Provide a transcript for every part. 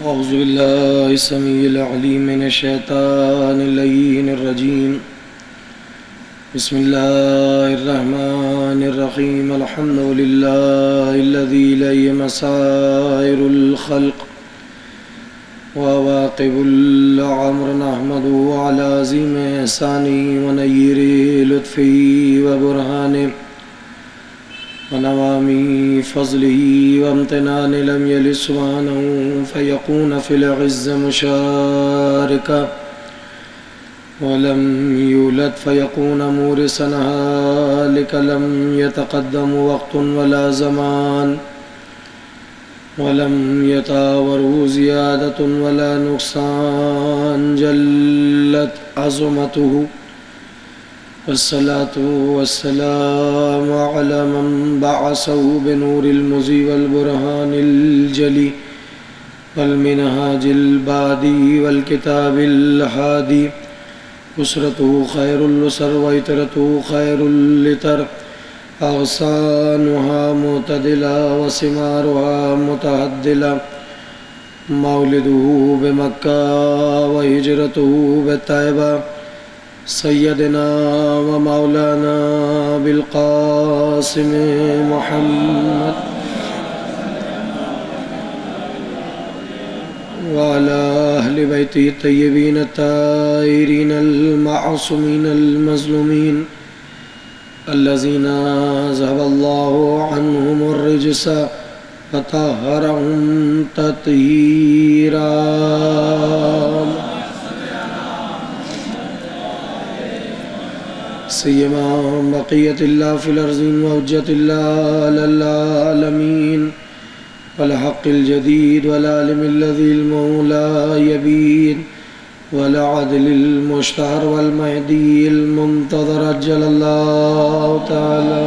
أعوذ بالله السميع العليم من الشيطان اللعين الرجيم. بسم الله الرحمن الرحيم. الحمد لله الذي إليه مصائر الخلق وواقب الأمر، نحمده على عظيم إحسانه ونير لطفه وبرهانه ونوامي فضله وامتنان لم يلد سبحانه فيكون في العز مشاركا، ولم يولد فيكون مورثا هالك، لم يتقدم وقت ولا زمان، ولم يتاوره زيادة ولا نقصان، جلت عظمته. والصلاة والسلام على من بعثه بنور المزي والبرهان الجلي والمنهاج البادي والكتاب الهادي. أسرته خير الأسر وإترته خير الإتر، أغصانها معتدلا وثمارها متعدلا. مولده بمكة وهجرته بالطيبة، سيدنا ومولانا بالقاسم محمد وعلى أهل بيته الطيبين الطاهرين المعصومين المظلومين، الذين ذهب الله عنهم الرجس وطهرهم تطهيرا. سيما بقية الله في الأرض وحجة الله على العالمين، والحق الجديد والعالم الذي المولى يبين، والعدل المشتهر والمهدي المنتظر عجل الله تعالى،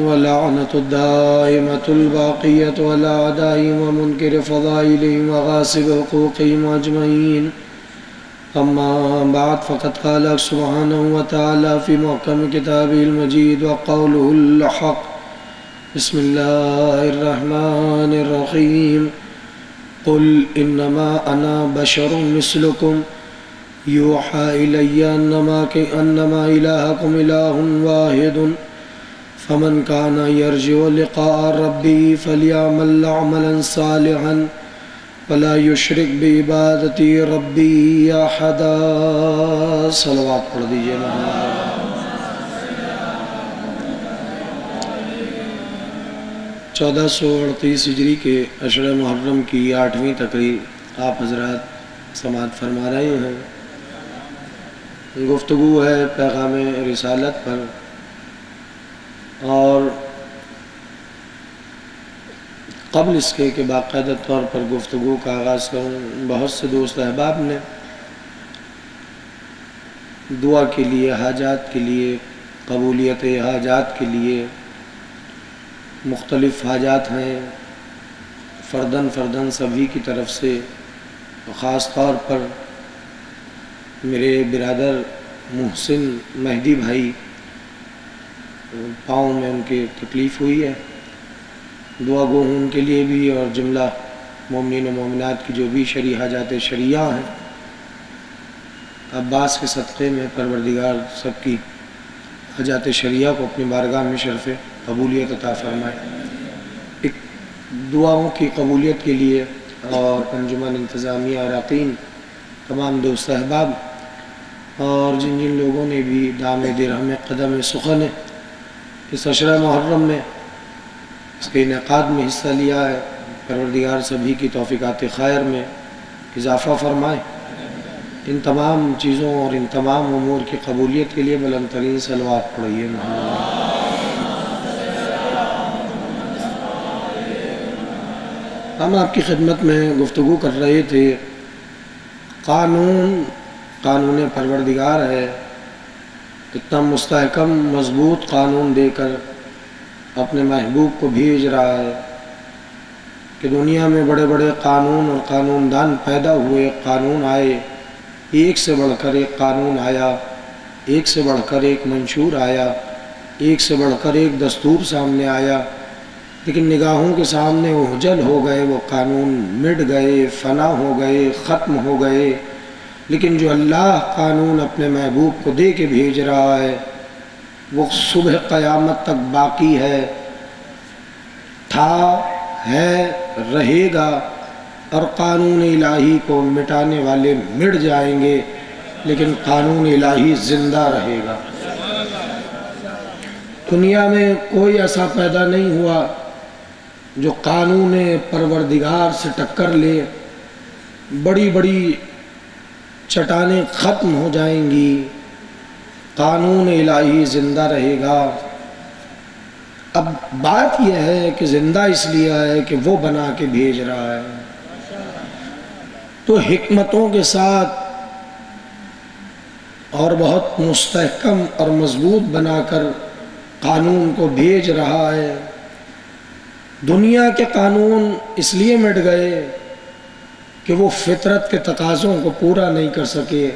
ولعنة الدائمة الباقية على أعدائهم ومنكر فضائلهم وغاصب حقوقهم أجمعين. أما بعد، فقد قال سبحانه وتعالى في محكم كتابه المجيد وقوله الحق. بسم الله الرحمن الرحيم. قل إنما أنا بشر مثلكم يوحى إلي أنما إلهكم إله واحد، فمن كان يرجو لقاء ربه فليعمل عملا صالحا ولا يشرك بعبادت ربی احدا. صلوات پڑھ دیجئے محمد. 1438 ہجری کے عشر محرم کی 8ویں تقریر آپ حضرات سماعت فرما رہے ہیں. گفتگو ہے پیغام رسالت پر، اور قبل اس کے کہ باقاعدہ طور پر گفتگو کا آغاز کروں، بہت سے دوست احباب نے دعا کے لیے، حاجات کے لیے، قبولیت حاجات کے لیے، مختلف حاجات ہیں فردن سبھی کی طرف سے. خاص طور پر میرے برادر محسن مہدی بھائی، پاؤں میں ان کے تکلیف ہوئی ہے، دعا گو ہوں ان کے لیے بھی، اور جملہ مومنین و مومنات کی جو بھی شرعی حاجات شرعیہ ہیں. عباس کے صدقے میں پروردگار سب کی حاجات شرعیہ کو اپنی بارگاہ میں شرف قبولیت عطا فرمائے. ایک دعاؤں کی قبولیت کے لیے، اور انجمن انتظامیہ اراکین، تمام دوست احباب، اور جن لوگوں نے بھی دام درہم قدم سخن اس عشرہ محرم میں اس کے انعقاد میں حصہ لیا ہے، پروردگار سبھی کی توفیقات خیر میں اضافہ فرمائے. ان تمام چیزوں اور ان تمام امور کی قبولیت کے لیے بلند ترین صلوات پڑھیے محمد. ہم آپ کی خدمت میں گفتگو کر رہے تھے. قانون پروردگار ہے، اتنا مستحکم مضبوط قانون دے کر اپنے محبوب کو بھیج رہا ہے کہ دنیا میں بڑے بڑے قانون اور قانون دان پیدا ہوئے، قانون آئے، ایک سے بڑھ کر ایک قانون آیا، ایک سے بڑھ کر ایک منشور آیا، ایک سے بڑھ کر ایک دستور سامنے آیا. لیکن نگاہوں کے سامنے وہ اوجھل ہو گئے، وہ قانون مٹ گئے، فنا ہو گئے، ختم ہو گئے۔ لیکن جو اللہ قانون اپنے محبوب کو دے کے بھیج رہا ہے وہ صبح قیامت تک باقی ہے، تھا، ہے، رہے گا۔ اور قانون الہی کو مٹانے والے مٹ جائیں گے لیکن قانون الہی زندہ رہے گا۔ دنیا میں کوئی ایسا پیدا نہیں ہوا جو قانون پروردگار سے ٹکر لے۔ بڑی بڑی چٹانیں ختم ہو جائیں گی، قانون الہی زندہ رہے گا۔ اب بات یہ ہے کہ زندہ اس لیے ہے کہ وہ بنا کے بھیج رہا ہے، تو حکمتوں کے ساتھ اور بہت مستحکم اور مضبوط بنا کر قانون کو بھیج رہا ہے۔ دنیا کے قانون اس لیے مٹ گئے کہ وہ فطرت کے تقاضوں کو پورا نہیں کر سکے۔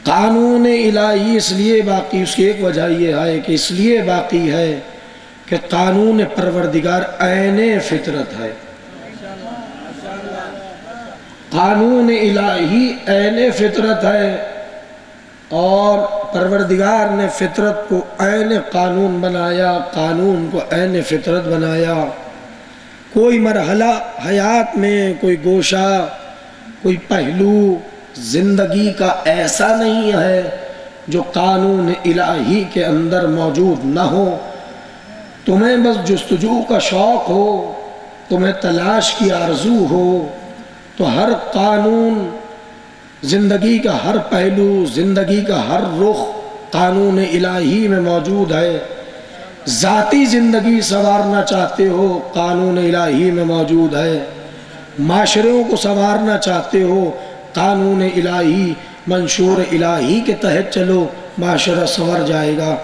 قانون الہی اس لیے باقی، اس کی ایک وجہ یہ ہے کہ اس لیے باقی ہے کہ قانون پروردگار عین فطرت ہے۔ قانون الہی عین فطرت ہے اور پروردگار نے فطرت کو عین قانون بنایا، قانون کو عین فطرت بنایا۔ کوئی مرحلہ حیات میں، کوئی گوشہ، کوئی پہلو زندگی کا ایسا نہیں ہے جو قانون الہی کے اندر موجود نہ ہو۔ تمہیں بس جستجو کا شوق ہو، تمہیں تلاش کی آرزو ہو، تو ہر قانون، زندگی کا ہر پہلو، زندگی کا ہر رخ قانون الہی میں موجود ہے۔ ذاتی زندگی سنوارنا چاہتے ہو، قانون الہی میں موجود ہے۔ معاشروں کو سنوارنا چاہتے ہو، قانون الہی، منشور الہی کے تحت چلو، معاشرہ سنور جائے گا۔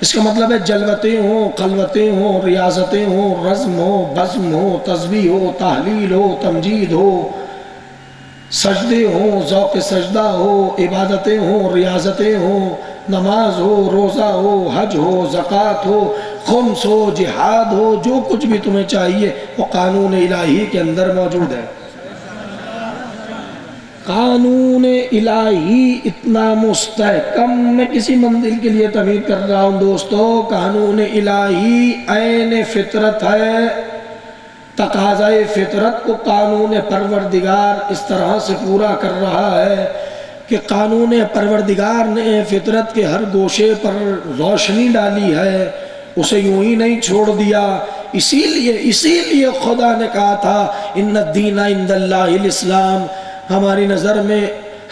اس کا مطلب ہے جلوتیں ہوں، خلوتیں ہوں، ریاضتیں ہوں، رزم ہو، بزم ہو، تسبیح ہو، تحلیل ہو، تمجید ہو، سجدے ہوں، ذوق سجدہ ہو، عبادتیں ہوں، ریاضتیں ہوں، نماز ہو، روزہ ہو، حج ہو، زکوٰۃ ہو، خمس ہو، جہاد ہو، جو کچھ بھی تمہیں چاہیے وہ قانون الہی کے اندر موجود ہے۔ قانون الہی اتنا مستحکم، میں کسی منزل کے لیے تمہید کر رہا ہوں دوستو، قانون الہی عین فطرت ہے۔ تقاضۂ فطرت کو قانون پروردگار اس طرح سے پورا کر رہا ہے کہ قانون پروردگار نے فطرت کے ہر گوشے پر روشنی ڈالی ہے، اسے یوں ہی نہیں چھوڑ دیا۔ اسی لیے خدا نے کہا تھا ان الدین عند اللہ الاسلام، ہماری نظر میں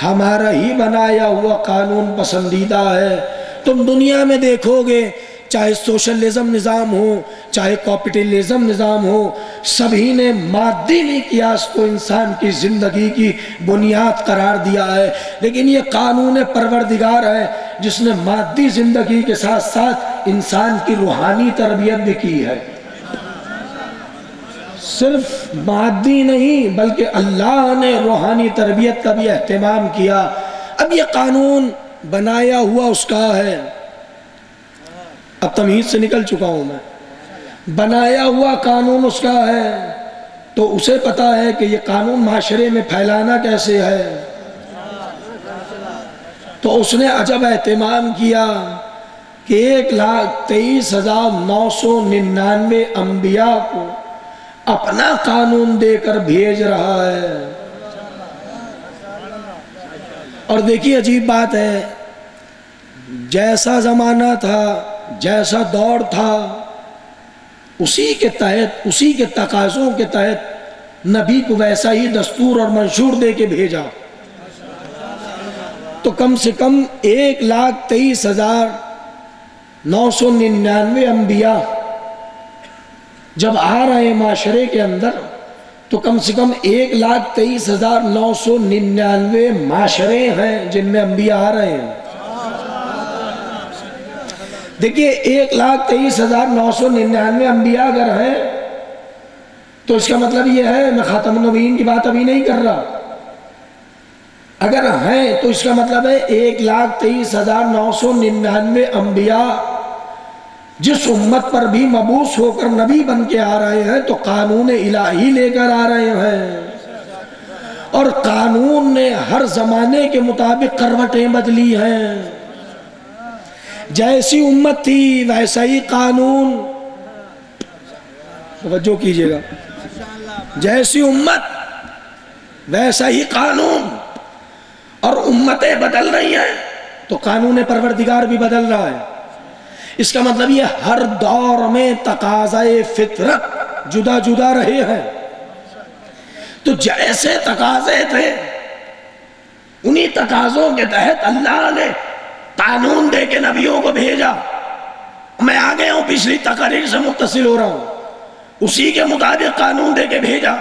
ہمارا ہی بنایا ہوا قانون پسندیدہ ہے۔ تم دنیا میں دیکھو گے، چاہے سوشلزم نظام ہو، چاہے کیپٹلزم نظام ہو، سبھی نے مادی مقیاس کو انسان کی زندگی کی بنیاد قرار دیا ہے، لیکن یہ قانون پروردگار ہے جس نے مادی زندگی کے ساتھ ساتھ انسان کی روحانی تربیت بھی کی ہے۔ صرف مادی نہیں بلکہ اللہ نے روحانی تربیت کا بھی اہتمام کیا۔ اب یہ قانون بنایا ہوا اس کا ہے، اب تمہید سے نکل چکا ہوں میں، بنایا ہوا قانون اس کا ہے تو اسے پتا ہے کہ یہ قانون معاشرے میں پھیلانا کیسے ہے، تو اس نے عجب اہتمام کیا کہ 1,23,999 انبیاء کو اپنا قانون دے کر بھیج رہا ہے۔ اور دیکھیے عجیب بات ہے، جیسا زمانہ تھا، جیسا دور تھا، اسی کے تحت، اسی کے تقاضوں کے تحت نبی کو ویسا ہی دستور اور منشور دے کے بھیجا۔ تو کم سے کم 1,23,999 انبیاء جب آ رہے ہیں معاشرے کے اندر، تو کم سے کم 1,23,999 معاشرے ہیں جن میں انبیاء آ رہے ہیں۔ دیکھیے 1,23,999 انبیاء اگر ہیں تو اس کا مطلب یہ ہے، میں خاتم النبیین کی بات ابھی نہیں کر رہا، اگر ہیں تو اس کا مطلب ہے 1,23,999 انبیاء جس امت پر بھی مبعوث ہو کر نبی بن کے آ رہے ہیں تو قانون الہی لے کر آ رہے ہیں، اور قانون نے ہر زمانے کے مطابق کروٹیں بدلی ہیں۔ جیسی امت تھی ویسا ہی قانون، توجہ کیجئے گا، جیسی امت ویسا ہی قانون، اور امتیں بدل رہی ہیں تو قانون پروردگار بھی بدل رہا ہے۔ اس کا مطلب یہ ہر دور میں تقاضائے فطرت جدا جدا رہے ہیں۔ تو جیسے تقاضے تھے انہی تقاضوں کے تحت اللہ نے قانون دے کے نبیوں کو بھیجا۔ میں آ گیا ہوں، پچھلی تقریر سے متصل ہو رہا ہوں، اسی کے مطابق قانون دے کے بھیجا،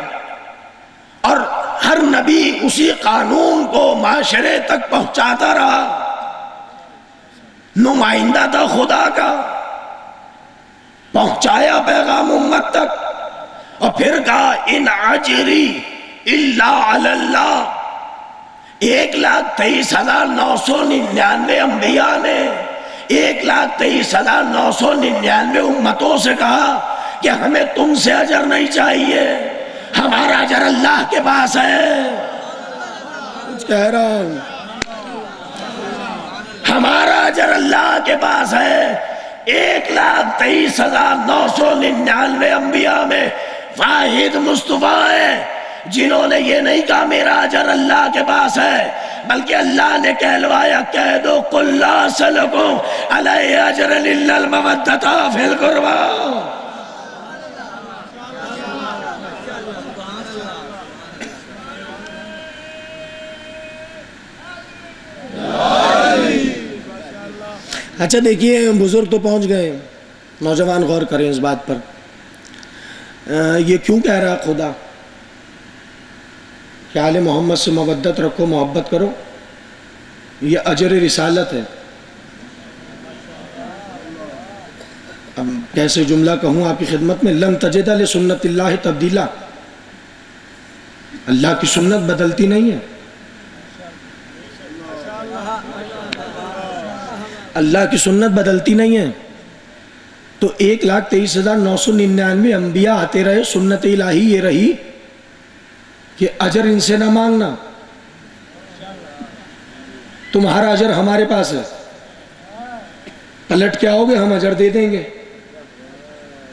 اور ہر نبی اسی قانون کو معاشرے تک پہنچاتا رہا، نمائندہ تھا خدا کا، پہنچایا پیغام امت تک، اور پھر کہا ان اجری الا علی اللہ۔ 1,23,999 انبیاء نے 1,23,999 امتوں سے کہا کہ ہمیں تم سے اجر نہیں چاہیے، ہمارا اجر اللہ کے پاس ہے۔ کچھ کہہ رہا ہوں، ہمارا اجر اللہ کے پاس ہے۔ 1,23,999 انبیاء میں واحد مصطفیٰ ہے جنہوں نے یہ نہیں کہا میرا اجر اللہ کے پاس ہے، بلکہ اللہ نے کہلوایا کہہ دو قل لا اسألکم علیہ اجرا الا المودۃ فی القربی۔ اچھا دیکھیے، بزرگ تو پہنچ گئے، نوجوان غور کریں اس بات پر۔ یہ کیوں کہہ رہا خدا کہ آل محمد سے مودت رکھو، محبت کرو؟ یہ اجر رسالت ہے۔ اب کیسے جملہ کہوں آپ کی خدمت میں، لن تجد لسنت اللہ تبدیلا، اللہ کی سنت بدلتی نہیں ہے، اللہ کی سنت بدلتی نہیں ہے۔ تو 1,23,999 انبیاء آتے رہے، سنت الہی یہ رہی کہ اجر ان سے نہ مانگنا، تمہارا اجر ہمارے پاس ہے، پلٹ کے آؤ گے ہم اجر دے دیں گے۔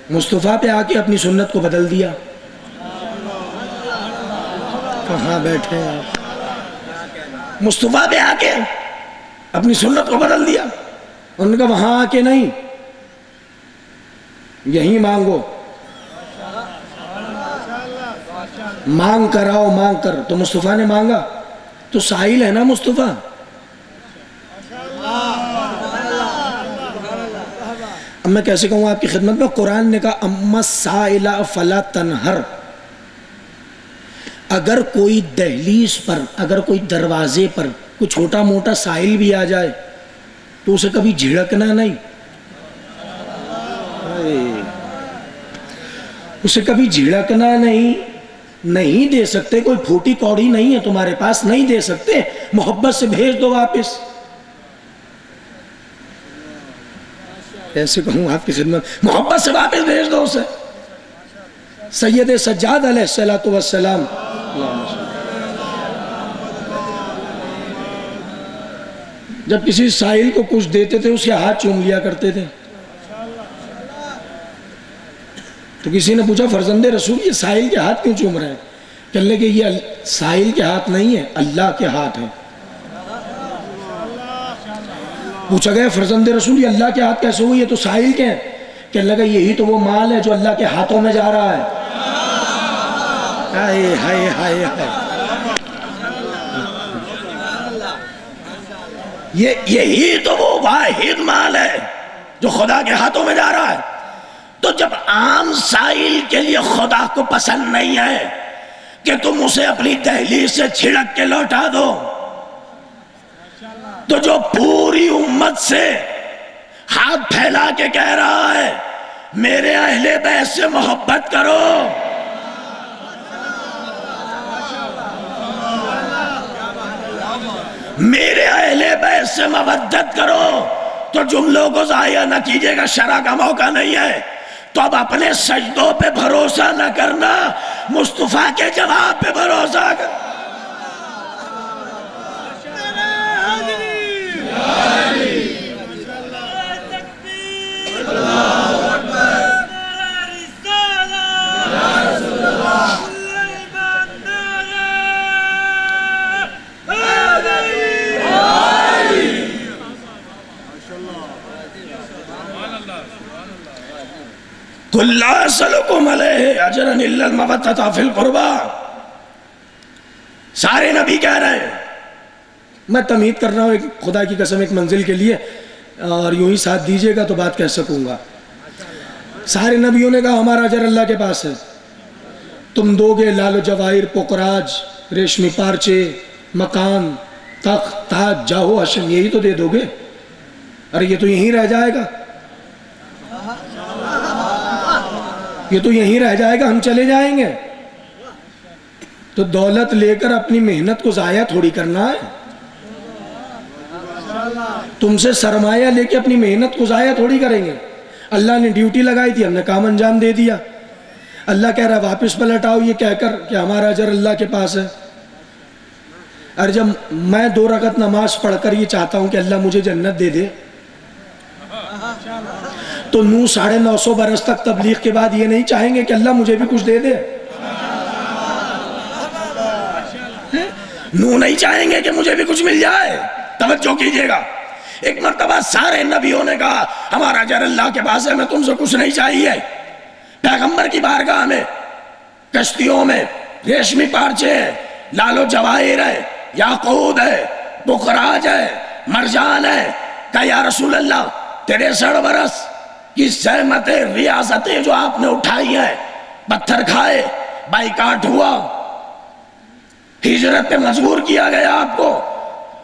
مصطفیٰ پہ آ کے اپنی سنت کو بدل دیا۔ کہاں بیٹھے ہیں آپ؟ مصطفیٰ پہ آ کے اپنی سنت کو بدل دیا، ان کا وہاں آ کے نہیں، یہی مانگو، مانگ کر آؤ، مانگ کر۔ تو مصطفیٰ نے مانگا تو سائل ہے نا مصطفیٰ۔ اب میں کیسے کہوں آپ کی خدمت میں، قرآن نے کہا اما السائل فلا تنہر۔ اگر کوئی دہلیز پر، اگر کوئی دروازے پر کوئی چھوٹا موٹا سائل بھی آ جائے تو اسے کبھی جھڑکنا نہیں، اسے کبھی جھڑکنا نہیں دے سکتے، کوئی پھوٹی کوڑی نہیں ہے تمہارے پاس، نہیں دے سکتے، محبت سے بھیج دو واپس۔ کیسے کہوں آپ کی خدمت، محبت سے واپس بھیج دو اسے۔ سید سجاد علیہ السلام جب کسی سائل کو کچھ دیتے تھے اس کے ہاتھ چوم لیا کرتے تھے۔ تو کسی نے پوچھا فرزند رسول یہ سائل کے ہاتھ کیوں چوم رہے ہیں؟ کہنے لگے یہ سائل کے ہاتھ نہیں ہے، اللہ کے ہاتھ ہیں۔ پوچھا گیا فرزند رسول یہ اللہ کے ہاتھ کیسے ہوئے، یہ تو سائل کے ہیں؟ کہنے لگا یہی تو وہ مال ہے جو اللہ کے ہاتھوں میں جا رہا ہے۔ ہائے ہائے ہائے ہائے، یہی تو وہ واحد مال ہے جو خدا کے ہاتھوں میں جا رہا ہے۔ تو جب عام سائل کے لیے خدا کو پسند نہیں ہے کہ تم اسے اپنی دہلیز سے چھڑک کے لوٹا دو، تو جو پوری امت سے ہاتھ پھیلا کے کہہ رہا ہے میرے اہل بیت سے محبت کرو، میرے اہل بیت سے مودت کرو، تو جملوں کو ضائع نہ کیجیے گا، شرع کا موقع نہیں ہے۔ تو اب اپنے سجدوں پہ بھروسہ نہ کرنا، مصطفیٰ کے جواب پہ بھروسہ کرنا۔ قُلْ لَا أَسْأَلُكُمْ عَلَيْهِ أَجْرًا إِلَّا الْمَوَدَّةَ فِي الْقُرْبَى۔ سارے نبی کہہ رہے ہیں، میں تمہید کر رہا ہوں ایک خدا کی قسم ایک منزل کے لیے، اور یوں ہی ساتھ دیجئے گا تو بات کہہ سکوں گا۔ سارے نبیوں نے کہا ہمارا اجر اللہ کے پاس ہے۔ تم دو گے لال و جواہر، پوکراج، ریشمی پارچے، مکان، تخت، تاج، جاہو، حشم، یہی تو دے دو گے؟ ارے یہ تو یہیں رہ جائے گا، یہ تو یہیں رہ جائے گا، ہم چلے جائیں گے۔ تو دولت لے کر اپنی محنت کو ضائع تھوڑی کرنا ہے۔ تم سے سرمایہ لے کے اپنی محنت کو ضائع تھوڑی کریں گے۔ اللہ نے ڈیوٹی لگائی تھی، ہم نے کام انجام دے دیا۔ اللہ کہہ رہا واپس پلٹ آؤ یہ کہہ کر کہ ہمارا اجر اللہ کے پاس ہے۔ اور جب میں 2 رکعت نماز پڑھ کر یہ چاہتا ہوں کہ اللہ مجھے جنت دے دے، تو 900 برس تک تبلیغ کے بعد یہ نہیں چاہیں گے کہ اللہ مجھے بھی کچھ دے دے؟ نہیں چاہیں گے کہ مجھے بھی کچھ مل جائے؟ توجہ کیجئے گا، ایک مرتبہ سارے نبیوں نے کہا ہمارا اجر اللہ کے پاس ہے، میں تم سے کچھ نہیں چاہیے۔ پیغمبر کی بارگاہ میں کشتیوں میں ریشمی پارچے ہیں، لال و جواہر ہے، یاقوت ہے، بخراج ہے، مرجان ہے۔ کہا یا رسول اللہ 63 برس کی زحمتیں ریاستیں جو آپ نے اٹھائی ہیں، پتھر کھائے، بائیکاٹ ہوا، ہجرت پہ مجبور کیا گیا آپ کو،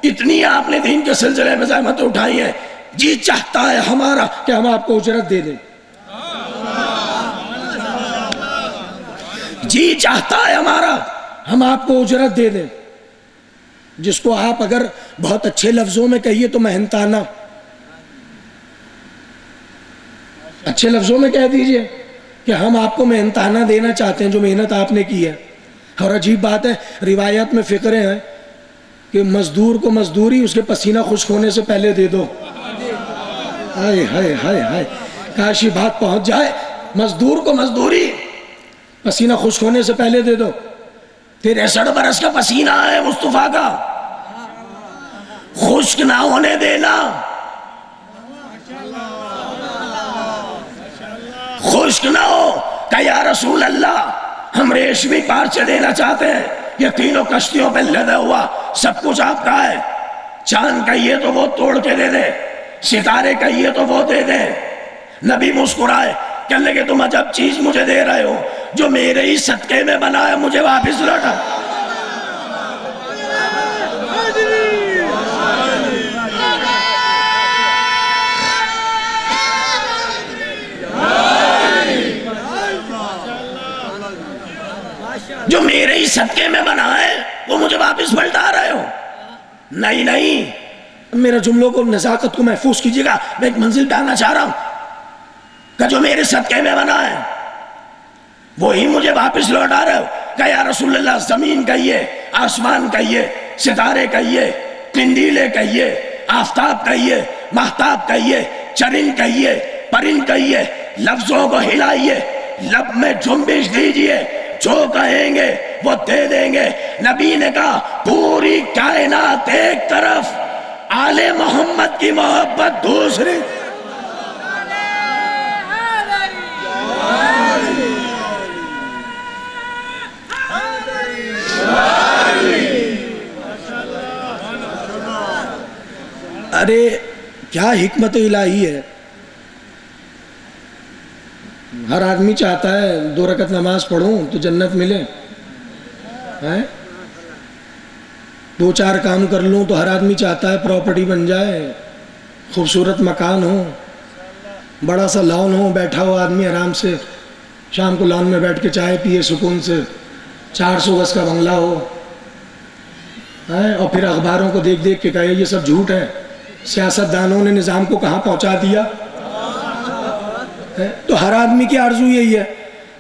اتنی آپ نے دین کے سلسلے میں زحمتیں اٹھائی ہیں، جی چاہتا ہے ہمارا کہ ہم آپ کو اجرت دے دیں، جی چاہتا ہے ہمارا ہم آپ کو اجرت دے دیں۔ جس کو آپ اگر بہت اچھے لفظوں میں کہیے تو محنتانہ، اچھے لفظوں میں کہہ دیجئے کہ ہم آپ کو محنتانہ دینا چاہتے ہیں جو محنت آپ نے کی ہے۔ اور عجیب بات ہے، روایات میں فقرے ہیں کہ مزدور کو مزدوری اس کے پسینہ خشک ہونے سے پہلے دے دو۔ ہائے ہائے ہائے ہائے، کاش یہ بات پہنچ جائے، مزدور کو مزدوری پسینہ خشک ہونے سے پہلے دے دو۔ 63 برس کا پسینہ ہے مصطفیٰ کا، خشک نہ ہونے دینا، خشک نہ ہو۔ کہ یا رسول اللہ ہم ریشمی پارچے دینا چاہتے ہیں، یہ تینوں کشتیوں پہ لدا ہوا سب کچھ آپ کا ہے، چاند کہیے تو وہ توڑ کے دے دیں، ستارے کہیے تو وہ دے دیں۔ نبی مسکرائے، کہنے لگے تم عجب چیز مجھے دے رہے ہو، جو میرے ہی صدقے میں بنا ہے مجھے واپس لوٹا۔ جو میرے ہی صدقے میں بنا ہے وہ مجھے واپس پلٹا رہے ہو؟ نہیں نہیں، میرا جملوں کو نزاکت کو محفوظ کیجئے گا، میں ایک منزل پہ آنا چاہ رہا ہوں کہ جو میرے صدقے میں بنا ہے وہی مجھے واپس لوٹا رہے ہو۔ کہ یا رسول اللہ زمین کہیے، آسمان کہیے، ستارے کہیے، قندیلے کہیے، آفتاب کہیے، مہتاب کہیے، چرند کہیے، پرند کہیے، لفظوں کو ہلائیے، لب میں جنبش دیجئے، جو کہیں گے وہ دے دیں گے۔ نبی نے کہا پوری کائنات ایک طرف، آل محمد کی محبت دوسری۔ ارے کیا حکمت الہی ہے، ہر آدمی چاہتا ہے 2 رکعت نماز پڑھوں تو جنت ملے، 2-4 کام کر لوں تو ہر آدمی چاہتا ہے پراپرٹی بن جائے، خوبصورت مکان ہو، بڑا سا لان ہو، بیٹھا ہو آدمی آرام سے، شام کو لان میں بیٹھ کے چائے پیے سکون سے، 400 گز کا بنگلہ ہو، اور پھر اخباروں کو دیکھ دیکھ کے کہے یہ سب جھوٹ ہے، سیاست دانوں نے نظام کو کہاں پہنچا دیا ہے؟ تو ہر آدمی کی آرزو یہی ہے،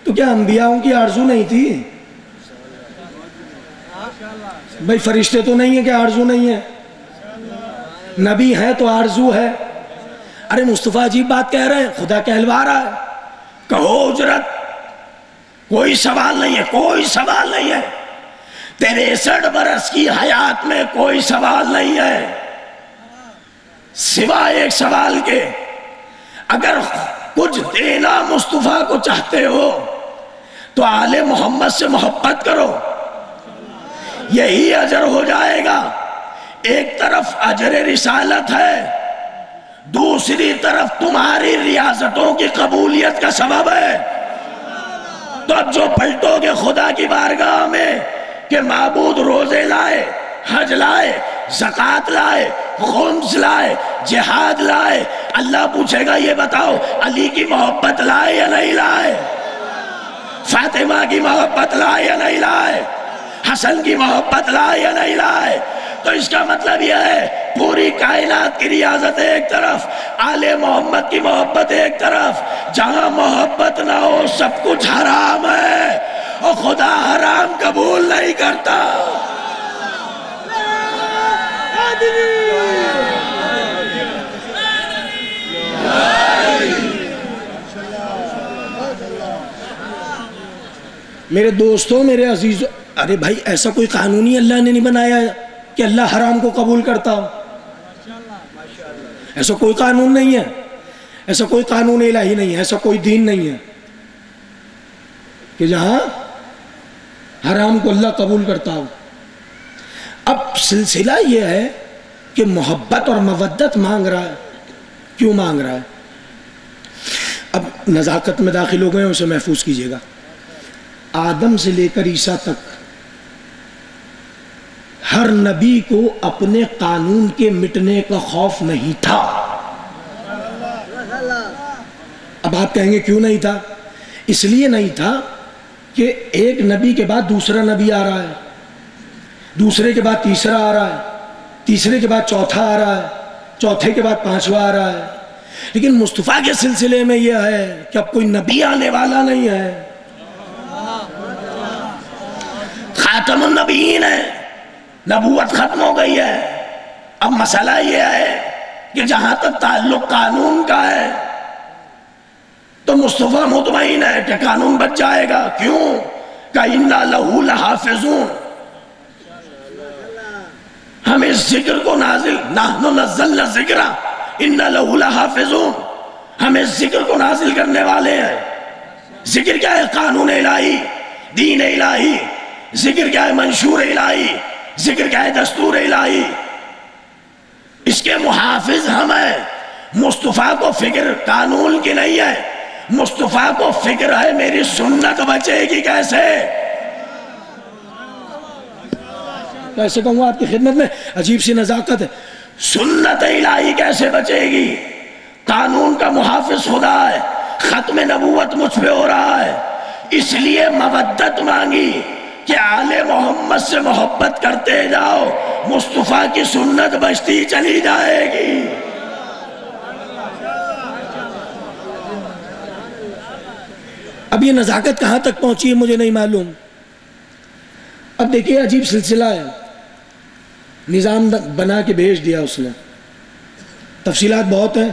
تو کیا انبیاءوں کی آرزو نہیں تھی؟ بھائی فرشتے تو نہیں ہیں کہ آرزو نہیں ہے؟ نبی ہے تو آرزو ہے۔ ارے مصطفیٰ عجیب بات کہہ رہے ہیں، خدا کہلوا رہا ہے۔ کہو اجرت، کوئی سوال نہیں ہے، کوئی سوال نہیں ہے، 63 برس کی حیات میں کوئی سوال نہیں ہے، سوائے ایک سوال کے اگر کچھ دینا مصطفیٰ کو چاہتے ہو تو آل محمد سے محبت کرو، یہی اجر ہو جائے گا۔ ایک طرف اجر رسالت ہے، دوسری طرف تمہاری ریاستوں کی قبولیت کا سبب ہے۔ تو اب جو پلٹو گے خدا کی بارگاہ میں کہ معبود روزے لائے، حج لائے، زکوٰۃ لائے، خمس لائے، جہاد لائے، اللہ پوچھے گا یہ بتاؤ علی کی محبت لائے یا نہیں لائے؟ فاطمہ کی محبت لائے یا نہیں لائے؟ حسن کی محبت لائے یا نہیں لائے؟ تو اس کا مطلب یہ ہے پوری کائنات کی ریاضت ایک طرف، آل محمد کی محبت ایک طرف، جہاں محبت نہ ہو سب کچھ حرام ہے اور خدا حرام قبول نہیں کرتا۔ میرے دوستوں، میرے عزیزوں، ارے بھائی ایسا کوئی قانونی اللہ نے نہیں بنایا کہ اللہ حرام کو قبول کرتا ہو، ایسا کوئی قانون نہیں ہے، ایسا کوئی قانون الہی نہیں ہے، ایسا کوئی دین نہیں ہے کہ جہاں حرام کو اللہ قبول کرتا ہو۔ اب سلسلہ یہ ہے کہ محبت اور مودت مانگ رہا ہے، کیوں مانگ رہا ہے؟ اب نزاکت میں داخل ہو گئے ہیں، اسے محفوظ کیجئے گا۔ آدم سے لے کر عیسیٰ تک ہر نبی کو اپنے قانون کے مٹنے کا خوف نہیں تھا۔ اب آپ کہیں گے کیوں نہیں تھا؟ اس لیے نہیں تھا کہ ایک نبی کے بعد دوسرا نبی آ رہا ہے، دوسرے کے بعد تیسرا آ رہا ہے، تیسرے کے بعد چوتھا آ رہا ہے، چوتھے کے بعد پانچواں آ رہا ہے۔ لیکن مصطفیٰ کے سلسلے میں یہ ہے کہ اب کوئی نبی آنے والا نہیں ہے، خاتم النبیین ہے، نبوت ختم ہو گئی ہے۔ اب مسئلہ یہ ہے کہ جہاں تک تعلق قانون کا ہے تو مصطفیٰ مطمئن ہے کہ قانون بچ جائے گا۔ کیوں؟ کہ إِنَّا لَهُ لَحَافِظُونَ، ہم اس ذکر کو نازل، نَحْنُ نَزَّلْنَا الذِّكْرَ إِنَّا لَهُ لَحَافِظُونَ، ہم اس ذکر کو نازل کرنے والے ہیں۔ ذکر کیا ہے؟ قانون الہی، دین الہی۔ ذکر کیا ہے؟ منشور الہی۔ ذکر کیا ہے؟ دستور الہی۔ اس کے محافظ ہم ہیں۔ مصطفیٰ کو فکر قانون کی نہیں ہے، مصطفیٰ کو فکر ہے میری سنت بچے گی کیسے۔ کیسے کہوں آپ کی خدمت میں، عجیب سی نزاکت ہے، سنت الہی کیسے بچے گی؟ قانون کا محافظ خدا ہے، ختم نبوت مجھ پہ ہو رہا ہے، اس لیے مودت مانگی کہ آل محمد سے محبت کرتے جاؤ، مصطفیٰ کی سنت بچتی چلی جائے گی۔ اب یہ نزاکت کہاں تک پہنچی ہے مجھے نہیں معلوم۔ اب دیکھیے عجیب سلسلہ ہے، نظام بنا کے بھیج دیا اس نے، تفصیلات بہت ہیں،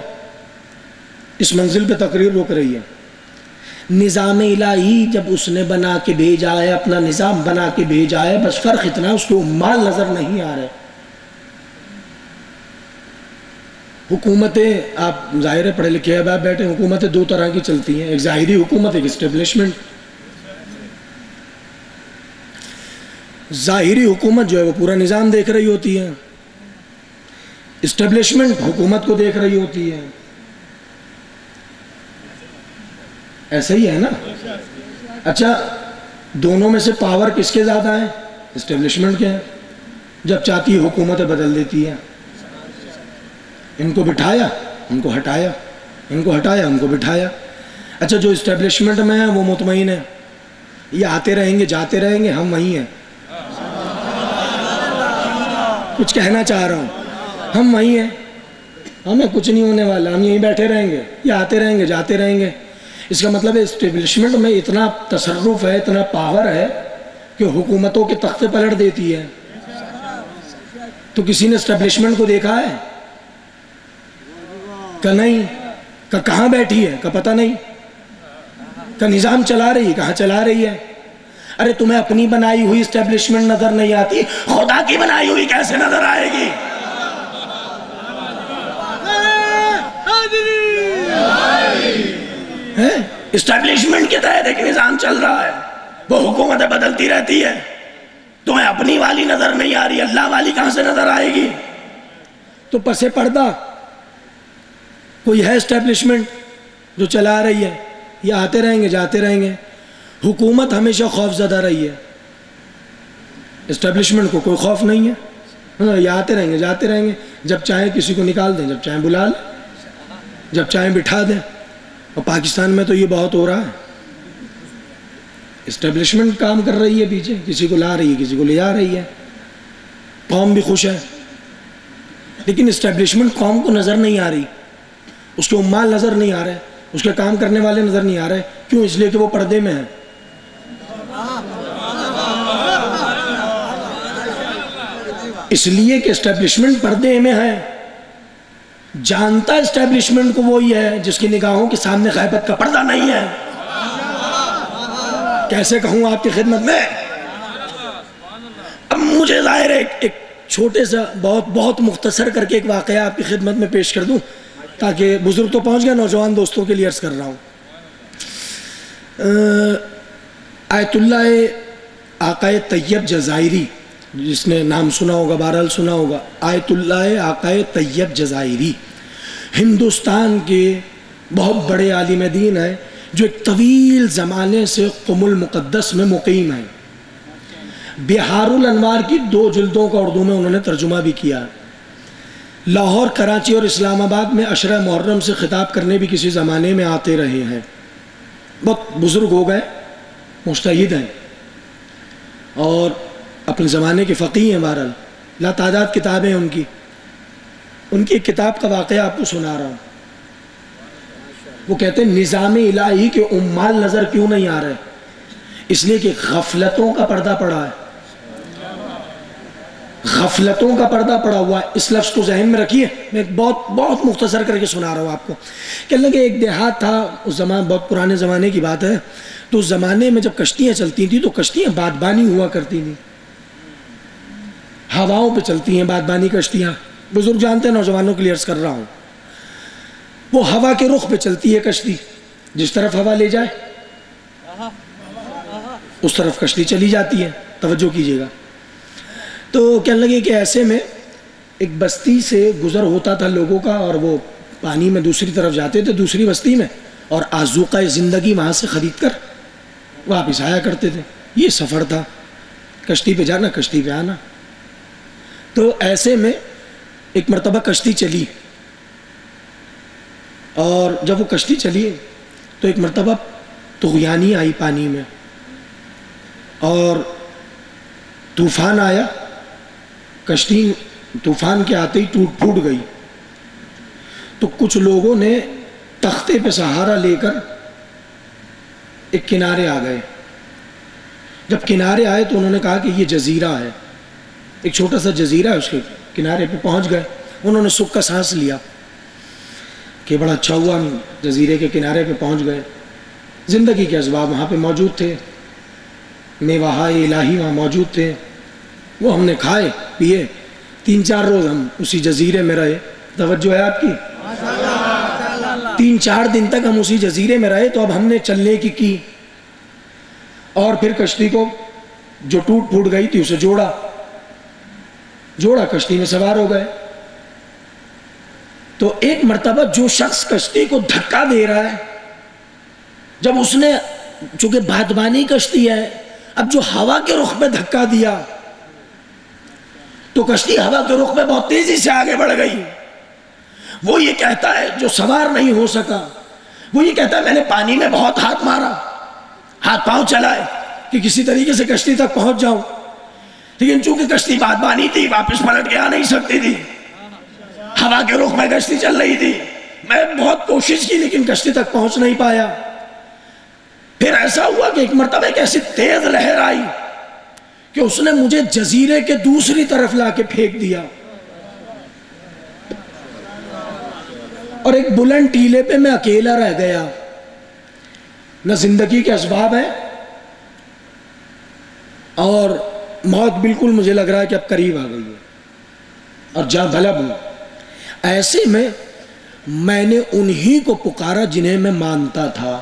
اس منزل پہ تقریر رک رہی ہے۔ نظام الہی جب اس نے بنا کے بھیجا ہے، اپنا نظام بنا کے بھیجا ہے، بس فرق اتنا اس کو مال نظر نہیں آ رہے۔ حکومتیں، آپ ظاہر پڑھے لکھے ہیں، آپ بیٹھے، حکومتیں دو طرح کی چلتی ہیں، ایک ظاہری حکومت، ایک اسٹیبلشمنٹ۔ ظاہری حکومت جو ہے وہ پورا نظام دیکھ رہی ہوتی ہے، اسٹیبلشمنٹ حکومت کو دیکھ رہی ہوتی ہے۔ ایسا ہی ہے نا؟ اچھا، دونوں میں سے پاور کس کے زیادہ ہیں؟ اسٹیبلشمنٹ کے ہیں، جب چاہتی ہے حکومتیں بدل دیتی ہے، ان کو بٹھایا ان کو ہٹایا، ان کو ہٹایا ان کو بٹھایا۔ اچھا، جو اسٹیبلشمنٹ میں ہے وہ مطمئن ہے، یہ آتے رہیں گے جاتے رہیں گے، ہم وہیں ہیں۔ کچھ کہنا چاہ رہا ہوں، ہم وہیں ہیں، ہمیں کچھ نہیں ہونے والا، ہم یہیں بیٹھے رہیں گے، یہ آتے رہیں گے جاتے رہیں گے. اس کا مطلب ہے اسٹیبلشمنٹ میں اتنا تصرف ہے، اتنا پاور ہے کہ حکومتوں کے تختے پلٹ دیتی ہے. تو کسی نے اسٹیبلشمنٹ کو دیکھا ہے؟ کہ نہیں. کہ کہاں بیٹھی ہے؟ کہ پتہ نہیں. کہ نظام چلا رہی ہے؟ کہاں چلا رہی ہے؟ ارے تمہیں اپنی بنائی ہوئی اسٹیبلشمنٹ نظر نہیں آتی، خدا کی بنائی ہوئی کیسے نظر آئے گی؟ اسٹیبلشمنٹ کے تحت ایک نظام چل رہا ہے، وہ حکومتیں بدلتی رہتی ہے. تمہیں اپنی والی نظر نہیں آ رہی، اللہ والی کہاں سے نظر آئے گی؟ تو پس پردہ کوئی ہے اسٹیبلشمنٹ جو چلا رہی ہے. یہ آتے رہیں گے جاتے رہیں گے. حکومت ہمیشہ خوف زدہ رہی ہے، اسٹیبلشمنٹ کو کوئی خوف نہیں ہے. یہ آتے رہیں گے جاتے رہیں گے، جب چاہیں کسی کو نکال دیں، جب چاہیں بلا لیں، جب چاہیں بٹھا دیں. اور پاکستان میں تو یہ بہت ہو رہا ہے. اسٹیبلشمنٹ کام کر رہی ہے پیچھے، کسی کو لا رہی ہے، کسی کو لے جا رہی ہے. قوم بھی خوش ہے، لیکن اسٹیبلشمنٹ قوم کو نظر نہیں آ رہی، اس کے عمال نظر نہیں آ رہے، اس کے کام کرنے والے نظر نہیں آ رہے. کیوں؟ اس لیے کہ وہ پردے میں ہیں. اس لیے کہ اسٹیبلشمنٹ پردے میں ہے. جانتا اسٹیبلشمنٹ کو وہی ہے جس کی نگاہوں کے سامنے غیبت کا پردہ نہیں ہے. کیسے کہوں آپ کی خدمت میں؟ اب مجھے ظاہر ہے ایک چھوٹے سا بہت مختصر کر کے ایک واقعہ آپ کی خدمت میں پیش کر دوں تاکہ بزرگ تو پہنچ گیا، نوجوان دوستوں کے لیے عرض کر رہا ہوں. آیت اللہ آقائے طیب جزائری، جس نے نام سنا ہوگا، بہرحال سنا ہوگا، آیت اللہ آقائے طیب جزائری ہندوستان کے بہت بڑے عالم دین ہیں جو ایک طویل زمانے سے قم المقدس میں مقیم ہیں. بہار الانوار کی 2 جلدوں کا اردو میں انہوں نے ترجمہ بھی کیا. لاہور، کراچی اور اسلام آباد میں عشرہ محرم سے خطاب کرنے بھی کسی زمانے میں آتے رہے ہیں. بہت بزرگ ہو گئے، مجتہد ہیں اور اپنے زمانے کے فقیہ ہیں. بہرحال لاتعداد کتابیں ہیں ان کی ایک کتاب کا واقعہ آپ کو سنا رہا ہوں. وہ کہتے ہیں نظام الہی کے عمال نظر کیوں نہیں آ رہے؟ اس لیے کہ غفلتوں کا پردہ پڑا ہے. غفلتوں کا پردہ پڑا ہوا ہے. اس لفظ کو ذہن میں رکھیے، میں بہت مختصر کر کے سنا رہا ہوں آپ کو. کہ اللہ کے ایک دیہات تھا، اس زمان بہت پرانے زمانے کی بات ہے. تو اس زمانے میں جب کشتیاں چلتی تھیں تو کشتیاں بادبانی ہوا کرتی تھیں، ہواؤں پہ چلتی ہیں بادبانی کشتیاں. بزرگ جانتے ہیں، نوجوانوں کے لیے عرض کر رہا ہوں. وہ ہوا کے رخ پہ چلتی ہے کشتی، جس طرف ہوا لے جائے اس طرف کشتی چلی جاتی ہے. توجہ کیجیے گا. تو کہنے لگے کہ ایسے میں ایک بستی سے گزر ہوتا تھا لوگوں کا، اور وہ پانی میں دوسری طرف جاتے تھے، دوسری بستی میں، اور آذوقہ زندگی وہاں سے خرید کر واپس آیا کرتے تھے. یہ سفر تھا، کشتی پہ جانا کشتی پہ آنا. تو ایسے میں ایک مرتبہ کشتی چلی، اور جب وہ کشتی چلی تو ایک مرتبہ طغیانی آئی پانی میں، اور طوفان آیا. کشتی طوفان کے آتے ہی ٹوٹ پھوٹ گئی. تو کچھ لوگوں نے تختے پہ سہارا لے کر ایک کنارے آ گئے. جب کنارے آئے تو انہوں نے کہا کہ یہ جزیرہ ہے، ایک چھوٹا سا جزیرہ ہے، اس کے کنارے پہ پہنچ گئے. انہوں نے سکھ کا سانس لیا کہ بڑا اچھا ہوا، ہم جزیرے کے کنارے پہ پہنچ گئے. زندگی کے اسباب وہاں پہ موجود تھے، میوہائے الہی وہاں موجود تھے، وہ ہم نے کھائے پیے. 3-4 روز ہم اسی جزیرے میں رہے. توجہ ہے آپ کی؟ 3-4 دن تک ہم اسی جزیرے میں رہے. تو اب ہم نے چلنے کی اور پھر کشتی کو جو ٹوٹ پھوٹ گئی تھی اسے جوڑا کشتی میں سوار ہو گئے. تو ایک مرتبہ جو شخص کشتی کو دھکا دے رہا ہے، جب اس نے، چونکہ بادبانی کشتی ہے، اب جو ہوا کے رخ میں دھکا دیا تو کشتی ہوا کے رخ میں بہت تیزی سے آگے بڑھ گئی. وہ یہ کہتا ہے، جو سوار نہیں ہو سکا، وہ یہ کہتا ہے میں نے پانی میں بہت ہاتھ مارا، ہاتھ پاؤں چلائے کہ کسی طریقے سے کشتی تک پہنچ جاؤں، لیکن چونکہ کشتی بادبانی تھی واپس پلٹ کے آ نہیں سکتی تھی. ہوا کے رخ میں کشتی چل رہی تھی، میں بہت کوشش کی لیکن کشتی تک پہنچ نہیں پایا۔ پھر ایسا ہوا کہ ایک مرتبہ ایک ایسی تیز لہر آئی کہ اس نے مجھے جزیرے کے دوسری طرف لا کے پھینک دیا، اور ایک بلند ٹیلے پہ میں اکیلا رہ گیا، نہ زندگی کے اسباب ہیں، اور موت بالکل مجھے لگ رہا ہے کہ اب قریب آ گئی ہے اور جاں طلب ہوں۔ ایسے میں نے انہی کو پکارا جنہیں میں مانتا تھا۔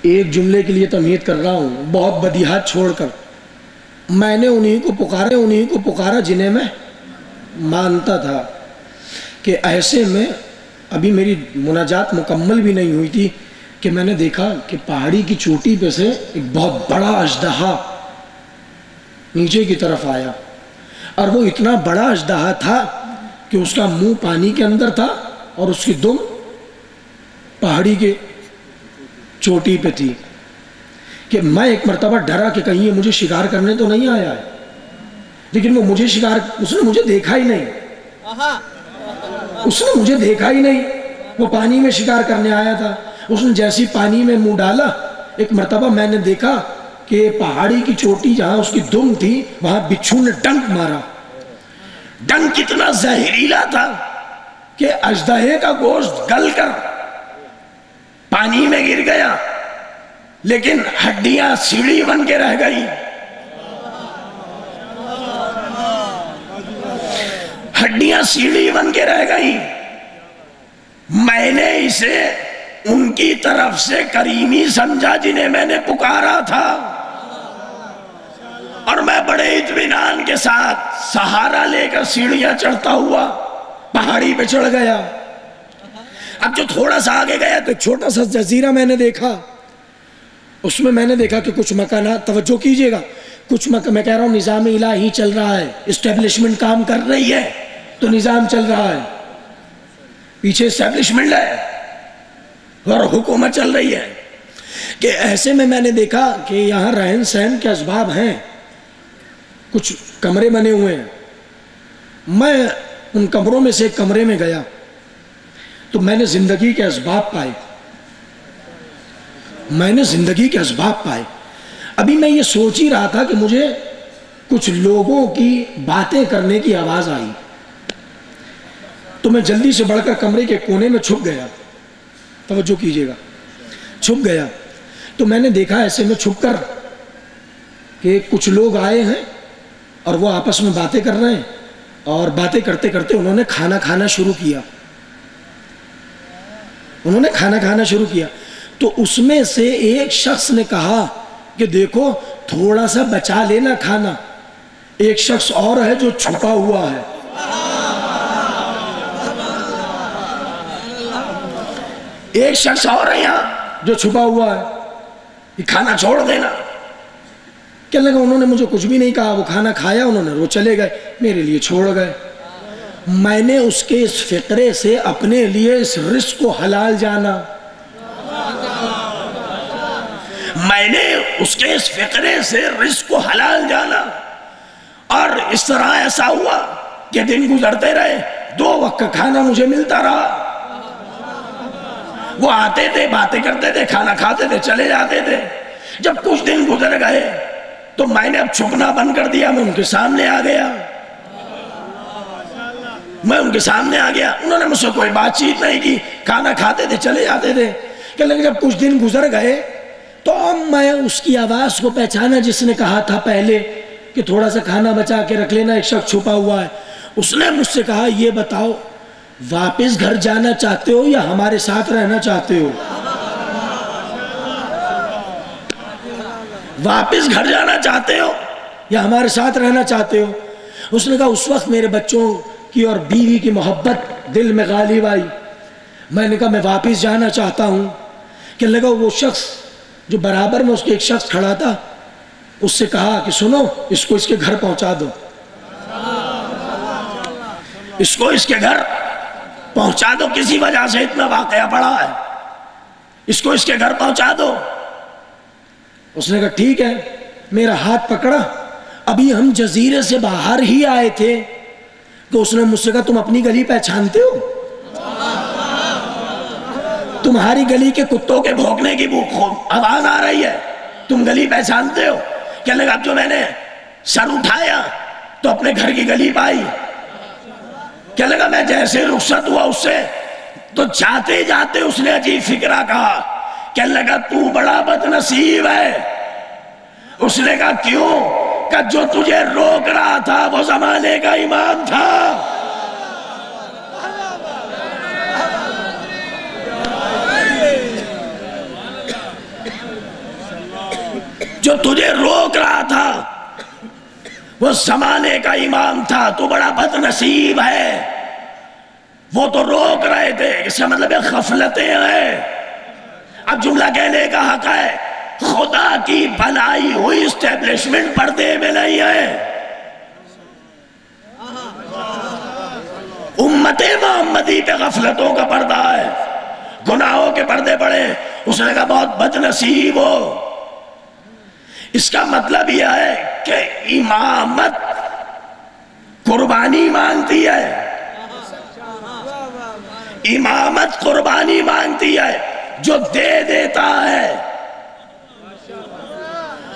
ایک جملے کے لیے تمہید کر رہا ہوں، بہت بدیہات چھوڑ کر، میں نے انہی کو پکارا جنہیں میں مانتا تھا۔ کہ ایسے میں ابھی میری مناجات مکمل بھی نہیں ہوئی تھی کہ میں نے دیکھا کہ پہاڑی کی چوٹی پہ سے ایک بہت بڑا اژدہا نیچے کی طرف آیا، اور وہ اتنا بڑا اژدہا تھا کہ اس کا منہ پانی کے اندر تھا اور اس کی دم پہاڑی کے چوٹی پہ تھی۔ کہ میں ایک مرتبہ ڈرا کہ کہیں یہ مجھے شکار کرنے تو نہیں آیا ہے، لیکن وہ مجھے اس نے مجھے دیکھا ہی نہیں، وہ پانی میں شکار کرنے آیا تھا۔ اس نے جیسی پانی میں منہ ڈالا، ایک مرتبہ میں نے دیکھا کہ پہاڑی کی چوٹی جہاں اس کی دم تھی وہاں بچھو نے ڈنک مارا۔ ڈنک کتنا زہریلا تھا کہ اژدہے کا گوشت گل کر پانی میں گر گیا، لیکن ہڈیاں سیڑھی بن کے رہ گئی، میں نے اسے ان کی طرف سے کریمی سمجھا جنہیں میں نے پکارا تھا، اور میں بڑے اطمینان کے ساتھ سہارا لے کر سیڑھیاں چڑھتا ہوا پہاڑی پہ چڑھ گیا۔ اب جو تھوڑا سا آگے گیا تو ایک چھوٹا سا جزیرہ میں نے دیکھا، اس میں میں نے دیکھا کہ کچھ مکانات، توجہ کیجئے گا، کچھ میں کہہ رہا ہوں نظام الہی چل رہا ہے، اسٹیبلشمنٹ کام کر رہی ہے تو نظام چل رہا ہے، پیچھے اسٹیبلشمنٹ ہے اور حکومت چل رہی ہے۔ کہ ایسے میں نے دیکھا کہ یہاں رہن سہن کے اسباب ہیں، کچھ کمرے بنے ہوئے ہیں۔ میں ان کمروں میں سے ایک کمرے میں گیا تو میں نے زندگی کے اسباب پائے۔ ابھی میں یہ سوچ ہی رہا تھا کہ مجھے کچھ لوگوں کی باتیں کرنے کی آواز آئی، تو میں جلدی سے بڑھ کر کمرے کے کونے میں چھپ گیا، توجہ کیجئے گا، چھپ گیا تو میں نے دیکھا ایسے میں چھپ کر کہ کچھ لوگ آئے ہیں اور وہ آپس میں باتیں کر رہے ہیں، اور باتیں کرتے کرتے انہوں نے کھانا کھانا شروع کیا۔ تو اس میں سے ایک شخص نے کہا کہ دیکھو تھوڑا سا بچا لینا کھانا، ایک شخص اور ہے جو چھپا ہوا ہے۔ ایک شخص اور ہے یہاں جو چھپا ہوا ہے، یہ کھانا چھوڑ دینا۔ کہنے لگا انہوں نے مجھے کچھ بھی نہیں کہا، وہ کھانا کھایا انہوں نے، وہ چلے گئے، میرے لیے چھوڑ گئے۔ میں نے اس کے اس فقرے سے اپنے لیے اس رزق کو حلال جانا، اور اس طرح ایسا ہوا کہ دن گزرتے رہے، 2 وقت کا کھانا مجھے ملتا رہا۔ وہ آتے تھے، باتیں کرتے تھے، کھانا کھاتے تھے، چلے جاتے تھے۔ جب کچھ دن گزر گئے تو میں نے اب چھپنا بند کر دیا، میں ان کے سامنے آ گیا۔ انہوں نے مجھ سے کوئی بات چیت نہیں کی، کھانا کھاتے تھے، چلے جاتے تھے۔ کہ لگے جب کچھ دن گزر گئے تو اب میں اس کی آواز کو پہچانا جس نے کہا تھا پہلے کہ تھوڑا سا کھانا بچا کے رکھ لینا، ایک شخص چھپا ہوا ہے۔ اس نے مجھ سے کہا یہ بتاؤ واپس گھر جانا چاہتے ہو یا ہمارے ساتھ رہنا چاہتے ہو؟ واپس گھر جانا چاہتے ہو یا ہمارے ساتھ رہنا چاہتے ہو؟ اس نے کہا اس وقت میرے بچوں کی اور بیوی کی محبت دل میں غالب آئی، میں نے کہا میں واپس جانا چاہتا ہوں۔ کہ لگا وہ شخص جو برابر میں اس کے ایک شخص کھڑا تھا، اس سے کہا کہ سنو اس کو اس کے گھر پہنچا دو، اس کو اس کے گھر پہنچا دو، کسی وجہ سے اتنا واقعہ پڑا ہے، اس کو اس کے گھر پہنچا دو۔ اس نے کہا ٹھیک ہے، میرا ہاتھ پکڑا ابھی ہم جزیرے سے باہر ہی آئے تھے کہ اس نے مجھ سے کہا تم اپنی گلی پہچانتے ہو؟ تمہاری گلی کے کتوں کے بھونکنے کی آواز آ رہی ہے، تم گلی پہچانتے ہو؟ کہنے لگا اب جو میں نے سر اٹھایا تو اپنے گھر کی گلی پائی. کہنے لگا میں جیسے رخصت ہوا اس سے تو جاتے جاتے اس نے عجیب فکرہ کہا. کہنے لگا تو بڑا بد نصیب ہے. اس نے کہا کیوں؟ کہ جو تجھے روک رہا تھا وہ زمانے کا امام تھا. جو تجھے روک رہا تھا وہ زمانے کا امام تھا. تو بڑا بد نصیب ہے. وہ تو روک رہے تھے، اس کا مطلب غفلتیں ہیں. اب جملہ کہنے کا حق ہے، خدا کی بنائی ہوئی اسٹیبلشمنٹ پردے میں نہیں ہے. امت محمدی پہ غفلتوں کا پردہ ہے، گناہوں کے پردے پڑے. اس نے کہا بہت بد نصیب ہو. اس کا مطلب یہ ہے کہ امامت قربانی مانگتی ہے. امامت قربانی مانگتی ہے. جو دے دیتا ہے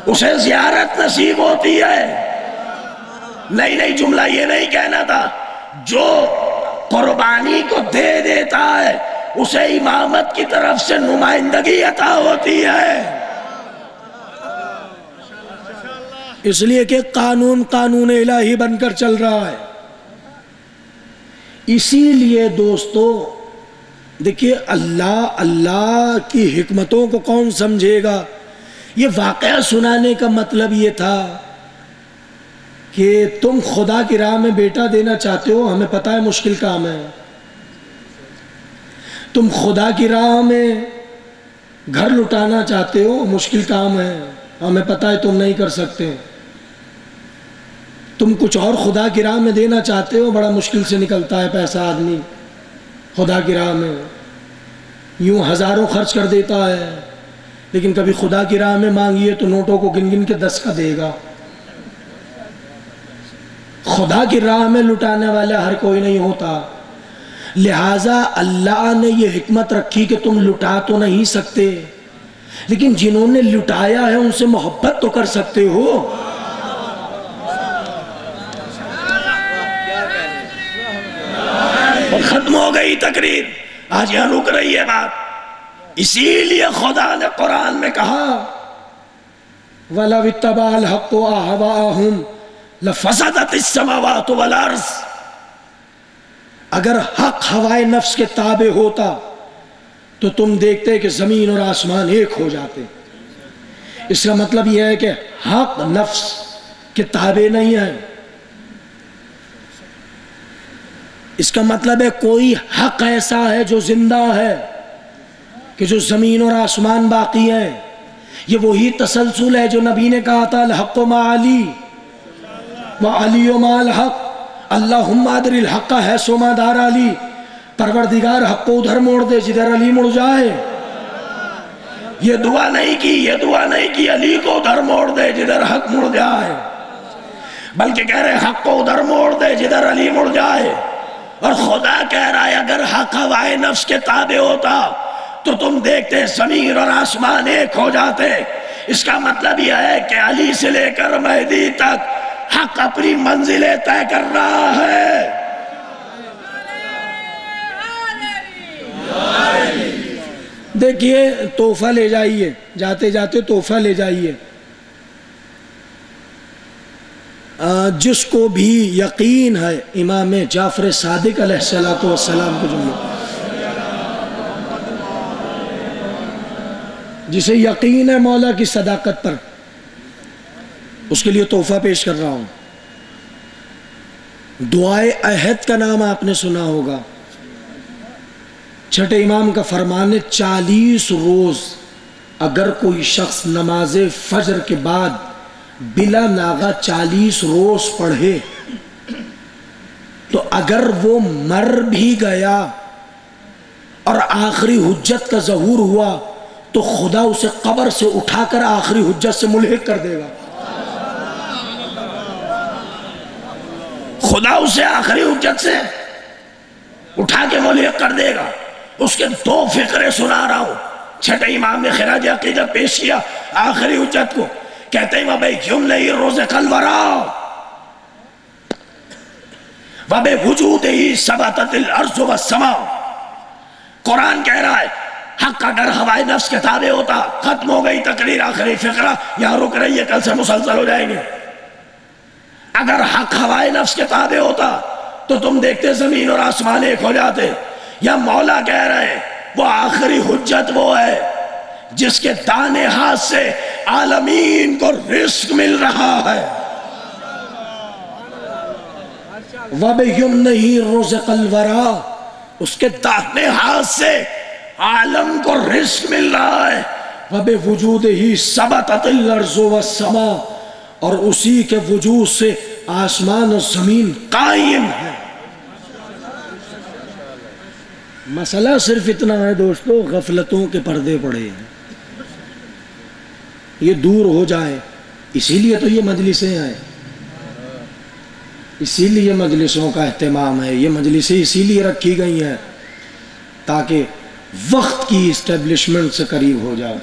اسے زیارت نصیب ہوتی ہے. نہیں جملہ یہ نہیں کہنا تھا. جو قربانی کو دے دیتا ہے اسے امامت کی طرف سے نمائندگی عطا ہوتی ہے. اس لیے کہ قانون الہی بن کر چل رہا ہے. اسی لیے دوستو دیکھیے اللہ کی حکمتوں کو کون سمجھے گا. یہ واقعہ سنانے کا مطلب یہ تھا کہ تم خدا کی راہ میں بیٹا دینا چاہتے ہو، ہمیں پتہ ہے مشکل کام ہے. تم خدا کی راہ میں گھر لٹانا چاہتے ہو، مشکل کام ہے، ہمیں پتہ ہے تم نہیں کر سکتے. تم کچھ اور خدا کی راہ میں دینا چاہتے ہو، بڑا مشکل سے نکلتا ہے پیسہ آدمی خدا کی راہ میں. یوں ہزاروں خرچ کر دیتا ہے، لیکن کبھی خدا کی راہ میں مانگیے تو نوٹوں کو گن گن کے 10 کا دے گا. خدا کی راہ میں لٹانے والا ہر کوئی نہیں ہوتا. لہٰذا اللہ نے یہ حکمت رکھی کہ تم لٹا تو نہیں سکتے، لیکن جنہوں نے لٹایا ہے ان سے محبت تو کر سکتے ہو. اور ختم ہو گئی تقریر، آج یہاں رک رہی ہے بات. اسی لیے خدا نے قرآن میں کہا وَلَوِ اتَّبَعَ الْحَقُّ أَهْوَاءَهُمْ لَفَسَدَتِ السَّمَاوَاتُ وَالْأَرْضُ. اگر حق ہوائے نفس کے تابع ہوتا تو تم دیکھتے کہ زمین اور آسمان ایک ہو جاتے. اس کا مطلب یہ ہے کہ حق نفس کے تابع نہیں ہے. اس کا مطلب ہے کوئی حق ایسا ہے جو زندہ ہے کہ جو زمین اور آسمان باقی ہے. یہ وہی تسلسل ہے جو نبی نے کہا تھا الحق مع علی وعلی مع الحق اللہم ادر الحق حیث ما دار علی. پروردگار حق کو ادھر موڑ دے جدھر علی مڑ جائے. یہ دعا نہیں کی علی کو ادھر موڑ دے جدھر حق مڑ جائے، بلکہ کہہ رہے حق کو ادھر موڑ دے جدھر علی مڑ جائے. اور خدا کہہ رہا ہے اگر حق ہوائے نفس کے تابع ہوتا تو تم دیکھتے زمین اور آسمان ایک ہو جاتے. اس کا مطلب یہ ہے کہ علی سے لے کر مہدی تک حق اپنی منزلیں طے کر رہا ہے. دیکھیے تحفہ لے جائیے، جاتے جاتے تحفہ لے جائیے. جس کو بھی یقین ہے امام جعفر صادق علیہ السلام کو جملہ، جسے یقین ہے مولا کی صداقت پر، اس کے لیے تحفہ پیش کر رہا ہوں. دعائے عہد کا نام آپ نے سنا ہوگا. چھٹے امام کا فرمان ہے 40 روز اگر کوئی شخص نماز فجر کے بعد بلا ناغہ 40 روز پڑھے تو اگر وہ مر بھی گیا اور آخری حجت کا ظہور ہوا تو خدا اسے قبر سے اٹھا کر آخری حجت سے ملحق کر دے گا. خدا اسے آخری حجت سے اٹھا کے ملحق کر دے گا. اس کے 2 فقرے سنا رہا ہوں. چھٹے امام نے خراج عقیدت پیش کیا آخری حجت کو. کہتے ہیں وَبِحُمْلِهِ رُزِقَ الْوَرَىٰ وَبِوُجُودِهِ ثَبَتَتِ الْأَرْضُ وَالسَّمَاءُ. قرآن کہہ رہا ہے حق اگر ہوائے نفس کے تابع ہوتا. ختم ہو گئی تقریر آخری فقرہ یہاں رک رہی ہے, کل سے مسلسل ہو جائیں گے. اگر حق ہوائے نفس کے تابع ہوتا تو تم دیکھتے زمین اور آسمان ایک ہو جاتے. یا مولا کہہ رہے ہیں وہ آخری حجت وہ ہے جس کے دانے ہاتھ سے عالمین کو رزق مل رہا ہے. وَبِحُمْلِهِ رُزِقَ الْوَرَىٰ, اس کے دانے ہاتھ سے عالم کو رزق مل رہا ہے. وَبِوُجُودِهِ ثَبَتَتِ الْأَرْضُ وَالسَّمَاءُ, اور اسی کے وجود سے آسمان و زمین قائم ہے. مسئلہ صرف اتنا ہے دوستو, غفلتوں کے پردے پڑے ہیں, یہ دور ہو جائیں. اسی لیے تو یہ مجلسیں ہیں, اسی لیے مجلسوں کا اہتمام ہے. یہ مجلسیں اسی لیے رکھی گئی ہیں تاکہ وقت کی اسٹیبلشمنٹ سے قریب ہو جاؤ,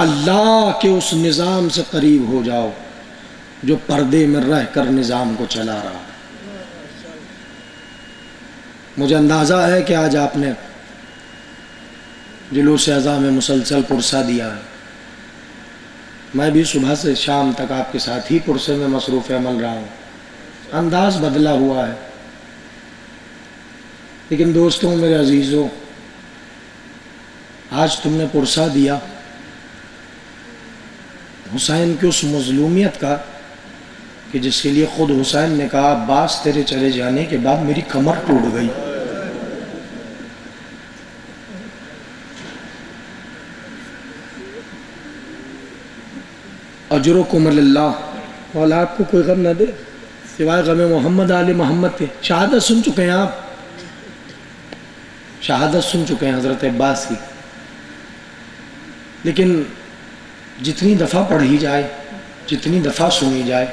اللہ کے اس نظام سے قریب ہو جاؤ جو پردے میں رہ کر نظام کو چلا رہا. مجھے اندازہ ہے کہ آج آپ نے جلوس اعضاء میں مسلسل پرسہ دیا ہے. میں بھی صبح سے شام تک آپ کے ساتھ ہی پرسے میں مصروف عمل رہا ہوں. انداز بدلا ہوا ہے, لیکن دوستوں میرے عزیزوں, آج تم نے پرسہ دیا حسین کی اس مظلومیت کا کہ جس کے لیے خود حسین نے کہا عباس تیرے چلے جانے کے بعد میری کمر ٹوٹ گئی. اجرکم اللہ, مولا آپ کو کوئی غم نہ دے سوائے غم محمد آل محمد کے. شہادت سن چکے ہیں آپ, شہادت سن چکے ہیں حضرت عباس کی, لیکن جتنی دفعہ پڑھی جائے, جتنی دفعہ سنی جائے,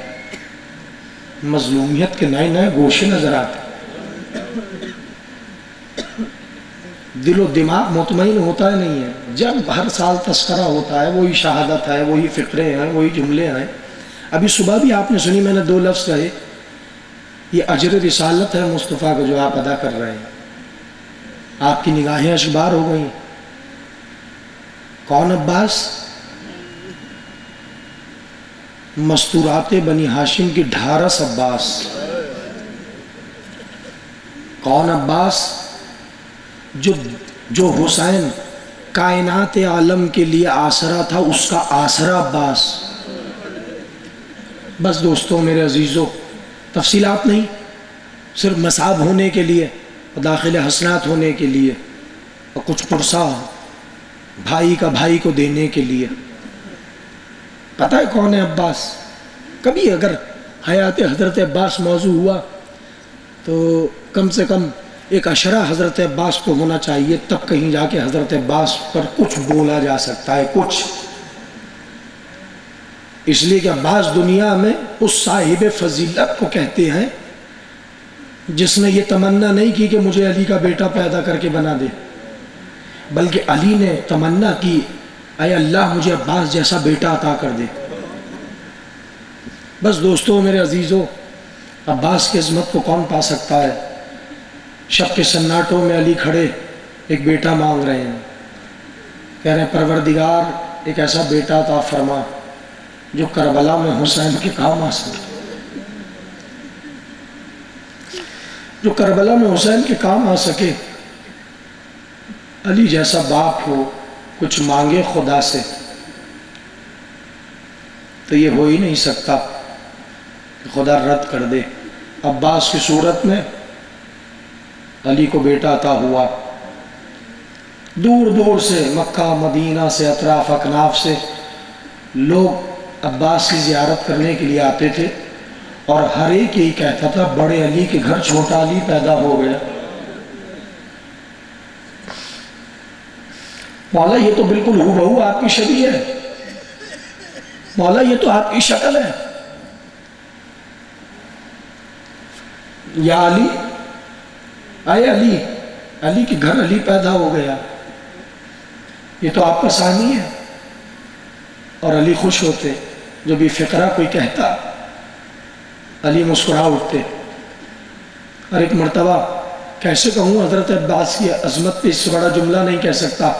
مظلومیت کے نئے نئے گوشے نظر آتے. دل و دماغ مطمئن ہوتا ہے نہیں ہے. جب ہر سال تذکرہ ہوتا ہے وہی شہادت ہے, وہی فقرے ہیں, وہی جملے ہیں. ابھی صبح بھی آپ نے سنی, میں نے 2 لفظ کہے, یہ اجر رسالت ہے مصطفیٰ کو جو آپ ادا کر رہے ہیں. آپ کی نگاہیں اشبار ہو گئیں. کون عباس؟ مستورات بنی ہاشم کی ڈھارس عباس. کون عباس؟ جو حسین کائنات عالم کے لیے آسرا تھا, اس کا آسرا عباس. بس دوستوں میرے عزیزوں, تفصیلات نہیں, صرف مصاب ہونے کے لیے, داخل حسنات ہونے کے لیے, اور کچھ پرسہ بھائی کا بھائی کو دینے کے لیے. پتہ ہے کون ہے عباس؟ کبھی اگر حیات حضرت عباس موضوع ہوا تو کم سے کم ایک اشرہ حضرت عباس کو ہونا چاہیے, تب کہیں جا کے حضرت عباس پر کچھ بولا جا سکتا ہے. کچھ اس لیے کہ عباس دنیا میں اس صاحب فضیلت کو کہتے ہیں جس نے یہ تمنا نہیں کی کہ مجھے علی کا بیٹا پیدا کر کے بنا دے, بلکہ علی نے تمنا کی اے اللہ مجھے عباس جیسا بیٹا عطا کر دے. بس دوستوں میرے عزیزوں, عباس کی عظمت کو کون پا سکتا ہے؟ شب کے سناٹوں میں علی کھڑے ایک بیٹا مانگ رہے ہیں, کہہ رہے ہیں پروردگار ایک ایسا بیٹا عطا فرما جو کربلا میں حسین کے کام آ سکے, جو کربلا میں حسین کے کام آ سکے. علی جیسا باپ ہو, کچھ مانگے خدا سے, تو یہ ہو ہی نہیں سکتا کہ خدا رد کر دے. عباس کی صورت میں علی کو بیٹا عطا ہوا. دور دور سے, مکہ مدینہ سے, اطراف اکناف سے لوگ عباس کی زیارت کرنے کے لیے آتے تھے, اور ہر ایک یہی کہتا تھا بڑے علی کے گھر چھوٹا علی پیدا ہو گیا. مولا یہ تو بالکل ہو بہو آپ کی شبیہ ہے, مولا یہ تو آپ کی شکل ہے. یا علی، آئے علی، علی کے گھر علی پیدا ہو گیا، یہ تو آپ کا ثانی ہے۔ اور علی خوش ہوتے، جب یہ فقرہ کوئی کہتا علی مسکرا اٹھتے۔ اور ایک مرتبہ کیسے کہوں حضرت عباس کی عظمت پہ اس سے بڑا جملہ نہیں کہہ سکتا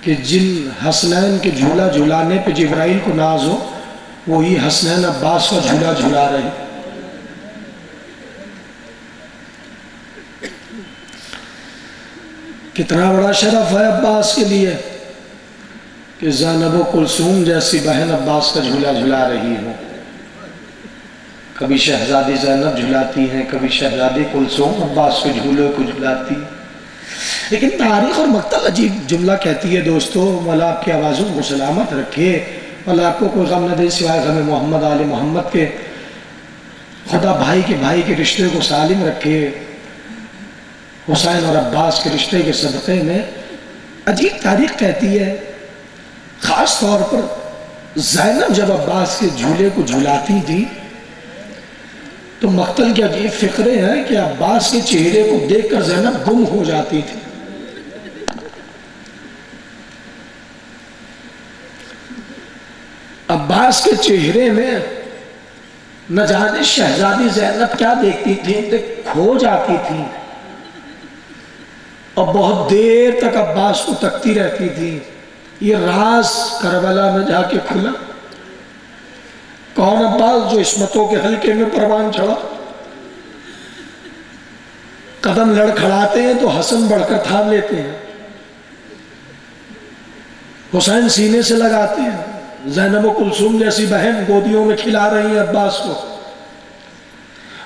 کہ جن حسنین کے جھولا جھولانے پہ جبرائیل کو ناز ہو، وہی حسنین عباس کا جھولا جھولا رہے۔ کتنا بڑا شرف ہے عباس کے لیے کہ زینب و کلثوم جیسی بہن عباس کا جھولا جھولا رہی ہو۔ کبھی شہزادی زینب جھلاتی ہیں، کبھی شہزادی کلثوم عباس کے جھولے کو جھلاتی۔ لیکن تاریخ اور مقتل عجیب جملہ کہتی ہے دوستو، مولا آپ کی آوازوں کو سلامت رکھے، مولا آپ کو کوئی غم نہ دے سوائے غم محمد آل محمد کے، خدا بھائی کے رشتے کو سالم رکھے۔ حسین اور عباس کے رشتے کے صدقے میں عجیب تاریخ کہتی ہے، خاص طور پر زینب جب عباس کے جھولے کو جھلاتی تھی تو مقتل کے عجیب فقرے ہیں کہ عباس کے چہرے کو دیکھ کر زینب گم ہو جاتی تھی۔ عباس کے چہرے میں نہ جانے شہزادی زینب کیا دیکھتی تھی، کھو جاتی تھی اور بہت دیر تک عباس کو تکتی رہتی تھی۔ یہ راز کربلا میں جا کے کھلا، کون عباس جو عصمتوں کے حلقے میں پروان چڑھا؟ قدم لڑکھڑاتے ہیں تو حسن بڑھ کر تھام لیتے ہیں، حسین سینے سے لگاتے ہیں، زینب و کلثوم جیسی بہن گودیوں میں کھلا رہی ہیں عباس کو۔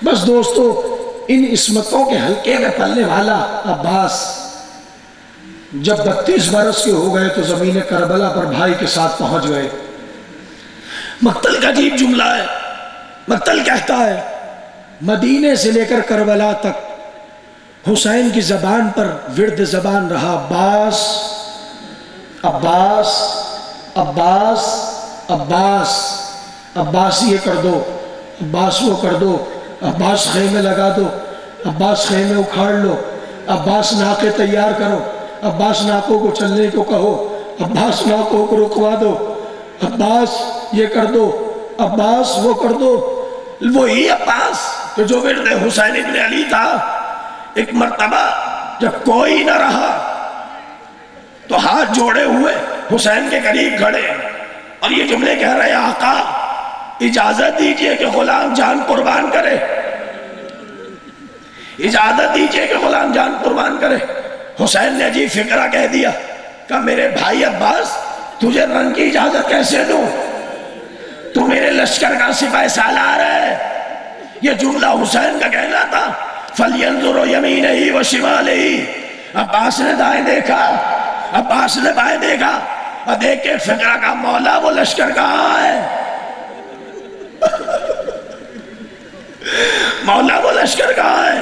بس دوستو، ان عصمتوں کے حلقے میں پلنے والا عباس جب 32 برس کے ہو گئے تو زمین کربلا پر بھائی کے ساتھ پہنچ گئے۔ مقتل کا عجیب جملہ ہے، مقتل کہتا ہے مدینے سے لے کر کربلا تک حسین کی زبان پر ورد زبان رہا عباس عباس عباس عباس، عباس یہ کر دو، عباس وہ کر دو، عباس خیمے لگا دو، عباس خیمے اکھاڑ لو، عباس ناکے تیار کرو، عباس ناکوں کو چلنے کو کہو، عباس ناکوں کو رکوا دو، عباس یہ کر دو، عباس وہ کر دو۔ وہی عباس کہ جو ورد حسین ابن علی تھا، ایک مرتبہ جب کوئی نہ رہا تو ہاتھ جوڑے ہوئے حسین کے قریب کھڑے اور یہ جملے کہہ رہے، آقا اجازت دیجئے کہ غلام جان قربان کرے، اجازت دیجئے کہ غلام جان قربان کرے۔ حسین نے عجیب فقرہ کہہ دیا کہ میرے بھائی عباس تجھے رن کی اجازت کیسے دوں، تو میرے لشکر کا سپاہ سالار ہے۔ یہ جملہ حسین کا کہنا تھا، فَلْيَنْظُرُ يَمِينَهِ وَشِمَالِهِ۔ عباس نے دائیں دیکھا، عباس نے بائیں دیکھا اور دیکھ کے فقرہ کا مولا وہ لشکر کہاں ہے، مولا وہ لشکر کہاں ہے؟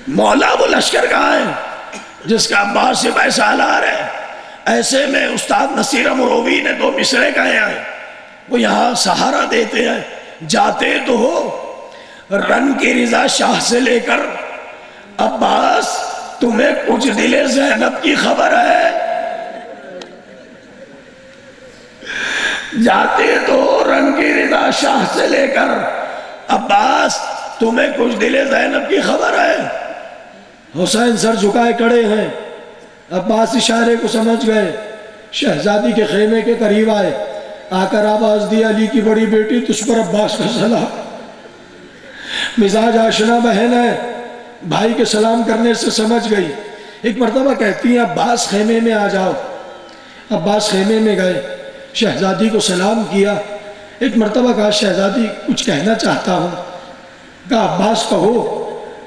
مولا وہ لشکر کہاں ہے جس کا عباس سپاہ سالار ہے؟ ایسے میں استاد نصیر مروی نے 2 مصرے کہے ہیں، وہ یہاں سہارا دیتے ہیں، جاتے تو ہو رن کی رضا شاہ سے لے کر عباس تمہیں کچھ دل زینب کی خبر ہے، جاتے تو رن کی رضا شاہ سے لے کر عباس تمہیں کچھ دل زینب کی خبر ہے۔ حسین سر جھکائے کڑے ہیں، عباس اشارے کو سمجھ گئے، شہزادی کے خیمے کے قریب آئے، آ کر آواز دی، علی کی بڑی بیٹی تجھ پر عباس کا سلام۔ مزاج آشنا بہن ہے، بھائی کے سلام کرنے سے سمجھ گئی۔ ایک مرتبہ کہتی ہیں عباس خیمے میں آ جاؤ، عباس خیمے میں گئے، شہزادی کو سلام کیا۔ ایک مرتبہ کہا شہزادی کچھ کہنا چاہتا ہوں، کہا عباس کہو،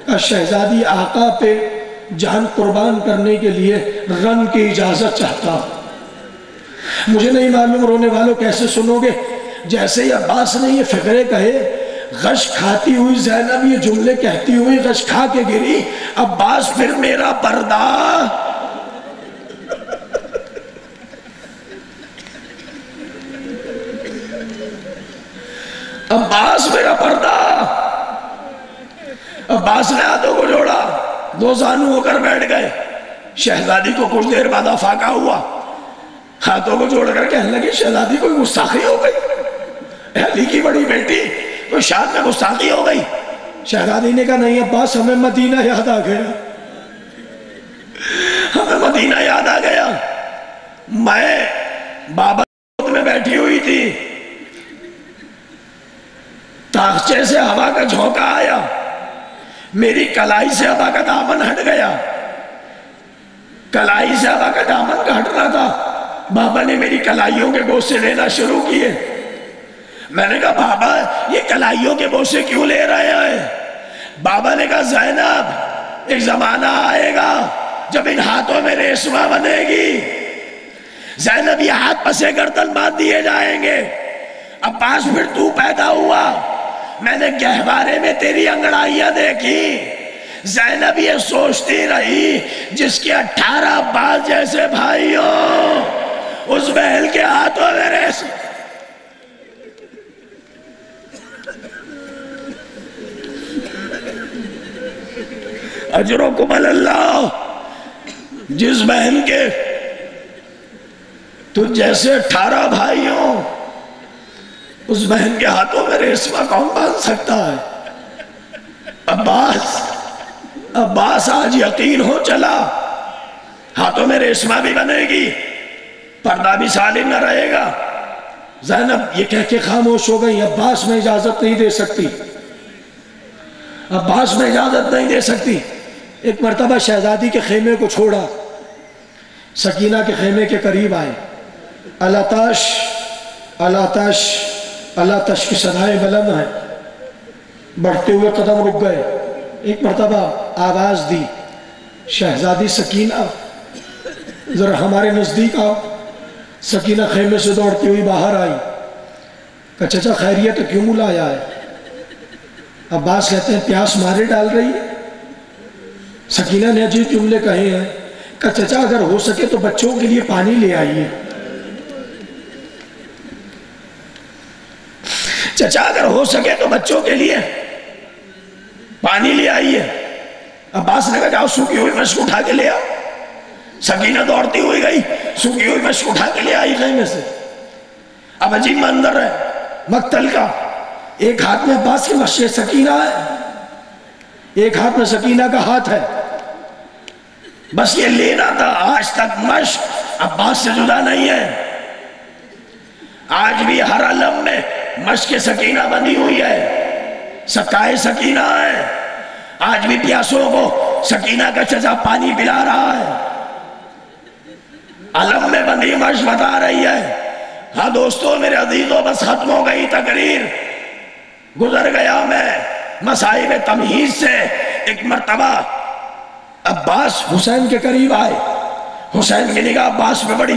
کہا شہزادی آقا پہ جان قربان کرنے کے لیے رن کی اجازت چاہتا ہوں۔ مجھے نہیں معلوم رونے والوں کیسے سنو گے، جیسے ہی عباس نے یہ فقرے کہے، غش کھاتی ہوئی زینب یہ جملے کہتی ہوئی غش کھا کے گری، عباس پھر میرا پردہ۔ عباس میرا پردہ۔ عباس نے ہاتھوں کو جوڑا، دو زانو ہو کر بیٹھ گئے۔ شہزادی کو کچھ دیر بعد افاقہ ہوا، ہاتھوں کو جوڑ کر کہنے لگے شہزادی کوئی گستاخی ہو گئی، علی کی بڑی بیٹی کوئی شاد میں گستاخی ہو گئی۔ شہزادی نے کہا نہیں عباس ہمیں مدینہ یاد آ گیا، ہمیں مدینہ یاد آ گیا۔ میں بابا میں بیٹھی ہوئی تھی، تاخچے سے ہوا کا جھونکا آیا، میری کلائی سے ہوا کا دامن ہٹ گیا، کلائی سے ہوا کا دامن کا ہٹنا تھا، بابا نے میری کلائیوں کے گوشے لینا شروع کیے۔ میں نے کہا بابا یہ کلائیوں کے گوشے کیوں لے رہے ہیں؟ بابا نے کہا زینب ایک زمانہ آئے گا جب ان ہاتھوں میں ریشمہ بنے گی، زینب یہ ہاتھ پسے گردن باندھ دیے جائیں گے۔ عباس پھر تو پیدا ہوا، میں نے گہوارے میں تیری انگڑائیاں دیکھی، زینب یہ سوچتی رہی جس کے 18 عباس جیسے بھائی ہوں اس بہن کے ہاتھوں میں ریشم۔ اجرکم اللہ، جس بہن کے تو جیسے 18 بھائی ہوں اس بہن کے ہاتھوں میں ریشمہ کون باندھ سکتا ہے؟ عباس آج یقین ہو چلا، ہاتھوں میں ریشمہ بھی بنے گی، پردہ بھی سالم نہ رہے گا۔ زینب یہ کہہ کے خاموش ہو گئی، عباس میں اجازت نہیں دے سکتی، عباس میں اجازت نہیں دے سکتی۔ ایک مرتبہ شہزادی کے خیمے کو چھوڑا، سکینہ کے خیمے کے قریب آئے، اللہ تش اللہ تش اللہ تش کی صدائیں بلند ہیں، بڑھتے ہوئے قدم رک گئے۔ ایک مرتبہ آواز دی شہزادی سکینہ ذرا ہمارے نزدیک آؤ۔ سکینہ خیمے سے دوڑتی ہوئی باہر آئی، کہا چچا خیریت ہے کیوں بلایا ہے؟ عباس کہتے ہیں پیاس مارے ڈال رہی ہے۔ سکینہ نے عجیب جملے کہے ہیں، کہا چچا اگر ہو سکے تو بچوں کے لیے پانی لے آئیے، چچا اگر ہو سکے تو بچوں کے لیے پانی لے آئیے۔ عباس نے کہا جاؤ سوکھی ہوئی مشک اٹھا کے لے آ۔ سکینہ دوڑتی ہوئی گئی، سوکھی ہوئی مشک اٹھا کے لے آئی خیمے سے۔ اب عجیب منظر ہے مقتل کا، ایک ہاتھ میں عباس کی مشق سکینہ ہے، ایک ہاتھ میں سکینہ کا ہاتھ ہے، بس یہ لینا تھا۔ آج تک مشق عباس سے جدا نہیں ہے، آج بھی ہر علم میں مشق سکینہ بنی ہوئی ہے، سکائے سکینہ ہے، آج بھی پیاسوں کو سکینہ کا چچا پانی پلا رہا ہے، علم میں بندی مشق بتا رہی ہے۔ ہاں دوستو میرے عزیزو بس ختم ہو گئی تقریر، گزر گیا میں مسائل تمہیز سے۔ ایک مرتبہ عباس حسین کے قریب آئے، حسین کی نگاہ عباس پہ پڑی،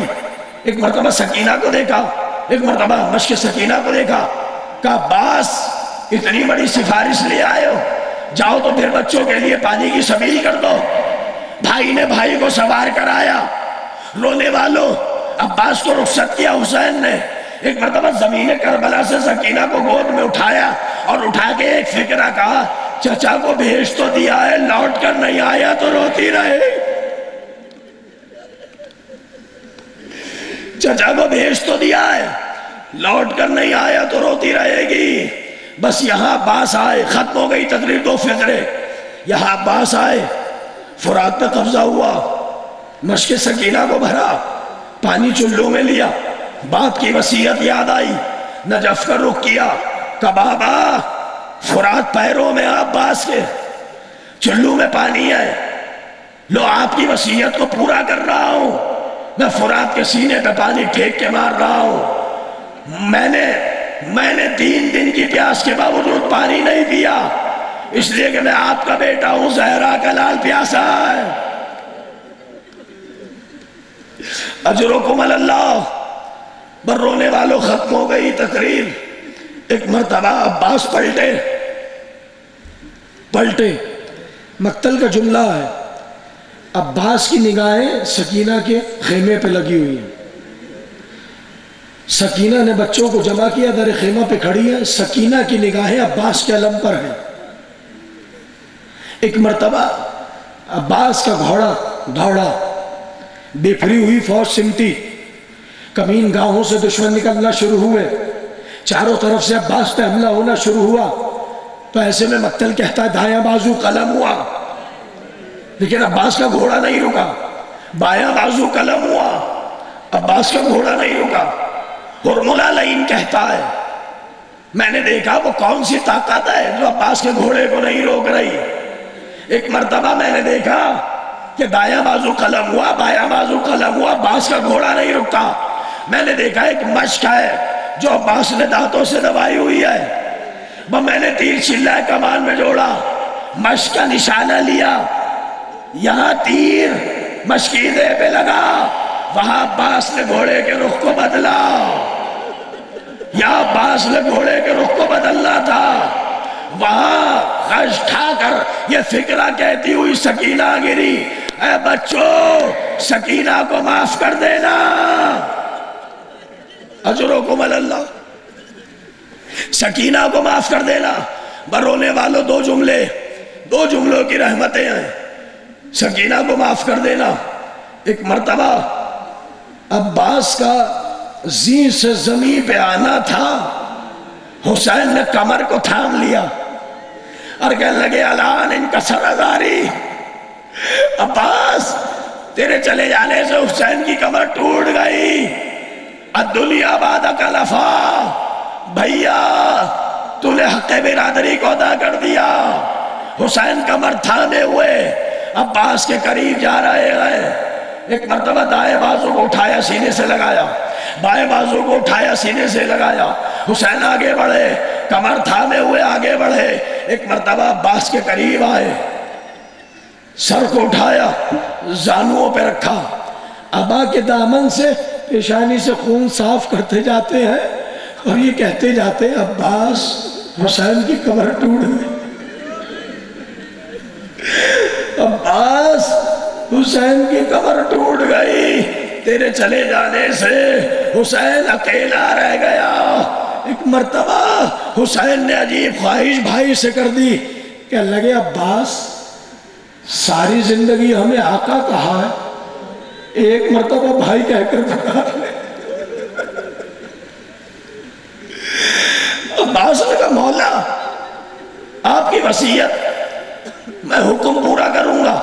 ایک مرتبہ سکینہ کو دیکھا، ایک مرتبہ مشق سکینہ کو دیکھا، کہا عباس اتنی بڑی سفارش لے آئے ہو، جاؤ تو پھر بچوں کے لیے پانی کی سبیل کر دو۔ بھائی نے بھائی کو سوار کرایا، رونے والوں عباس کو رخصت کیا حسین نے۔ ایک مرتبہ زمین کربلا سے سکینہ کو گود میں اٹھایا اور اٹھا کے ایک فکرہ کہا چچا کو بھیج تو دیا ہے، لوٹ کر نہیں آیا تو روتی رہے، چچا کو بھیج تو دیا ہے، لوٹ کر نہیں آیا تو روتی رہے گی۔ بس یہاں عباس آئے، ختم ہو گئی تقریر، دو فکرے۔ یہاں عباس آئے، فرات پہ قبضہ ہوا، مشق سکینہ کو بھرا، پانی چلو میں لیا، باپ کی وصیت یاد آئی، نجف کا رخ کیا، کہ بابا فرات پیروں میں عباس کے، چلو میں پانی ہے، لو آپ کی وصیت کو پورا کر رہا ہوں، میں فرات کے سینے پہ پانی ٹھیک کے مار رہا ہوں۔ میں نے 3 دن کی پیاس کے باوجود پانی نہیں پیا، اس لیے کہ میں آپ کا بیٹا ہوں، زہرا کا لال پیاسا ہے۔ اجرکم اللہ، پر رونے والوں ختم ہو گئی تقریر۔ ایک مرتبہ عباس پلٹے، مقتل کا جملہ ہے، عباس کی نگاہیں سکینہ کے خیمے پہ لگی ہوئی ہیں، سکینہ نے بچوں کو جمع کیا، در خیمہ پہ کھڑی ہے، سکینہ کی نگاہیں عباس کے علم پر ہیں۔ ایک مرتبہ عباس کا گھوڑا دوڑا، بفری ہوئی فوج سمٹی، کمین گاہوں سے دشمن نکلنا شروع ہوئے، چاروں طرف سے عباس پہ حملہ ہونا شروع ہوا۔ تو ایسے میں مقتل کہتا ہے دایاں بازو قلم ہوا، لیکن عباس کا گھوڑا نہیں رکا۔ بایاں بازو قلم ہوا، عباس کا گھوڑا نہیں رکا۔ ہرملا لعین کہتا ہے میں نے دیکھا وہ کون سی طاقت ہے جو عباس کے گھوڑے کو نہیں روک رہی۔ ایک مرتبہ میں نے دیکھا کہ دایاں بازو قلم ہوا، بایاں بازو قلم ہوا، عباس کا گھوڑا نہیں رکا۔ میں نے دیکھا ایک مشق ہے جو عباس نے دانتوں سے دبائی ہوئی ہے، وہ میں نے تیر چلہ کمان میں جوڑا، مشق کا نشانہ لیا، یہاں تیر مشکیدے پہ لگا، وہاں عباس نے گھوڑے کے رخ کو بدلا، یا عباس نے گھوڑے کے رخ کو بدلنا تھا۔ وہاں خش کھا کر یہ فکرہ کہتی ہوئی سکینہ گری، اے بچوں سکینہ کو معاف کر دینا، اجرکم علی اللہ، سکینہ کو معاف کر دینا۔ برونے والوں دو جملوں کی رحمتیں ہیں، سکینہ کو معاف کر دینا۔ ایک مرتبہ عباس کا زین سے زمین پہ آنا تھا، حسین نے کمر کو تھام لیا اور کہنے لگے الان انکسر ازاری، عباس تیرے چلے جانے سے حسین کی کمر ٹوٹ گئی، الدنیا بعدک لفا، بھیا تو نے حق برادری کو ادا کر دیا۔ حسین کمر تھامے ہوئے عباس کے قریب جا رہے ہیں۔ ایک مرتبہ دائیں بازو کو اٹھایا سینے سے لگایا، بائیں بازو کو اٹھایا سینے سے لگایا، حسین آگے بڑھے، کمر تھامے ہوئے آگے بڑھے۔ ایک مرتبہ عباس کے قریب آئے، سر کو اٹھایا، زانووں پہ رکھا، ابا کے دامن سے پیشانی سے خون صاف کرتے جاتے ہیں اور یہ کہتے جاتے ہیں عباس حسین کی کمر ٹوٹ گئی، عباس حسین کی کمر ٹوٹ گئی، تیرے چلے جانے سے حسین اکیلا رہ گیا۔ ایک مرتبہ حسین نے عجیب خواہش بھائی سے کر دی کہ لگے عباس ساری زندگی ہمیں آقا کہا ہے، ایک مرتبہ بھائی کہہ کر پکار لے۔ عباس نے کہا مولا آپ کی وصیت میں حکم پورا کروں گا،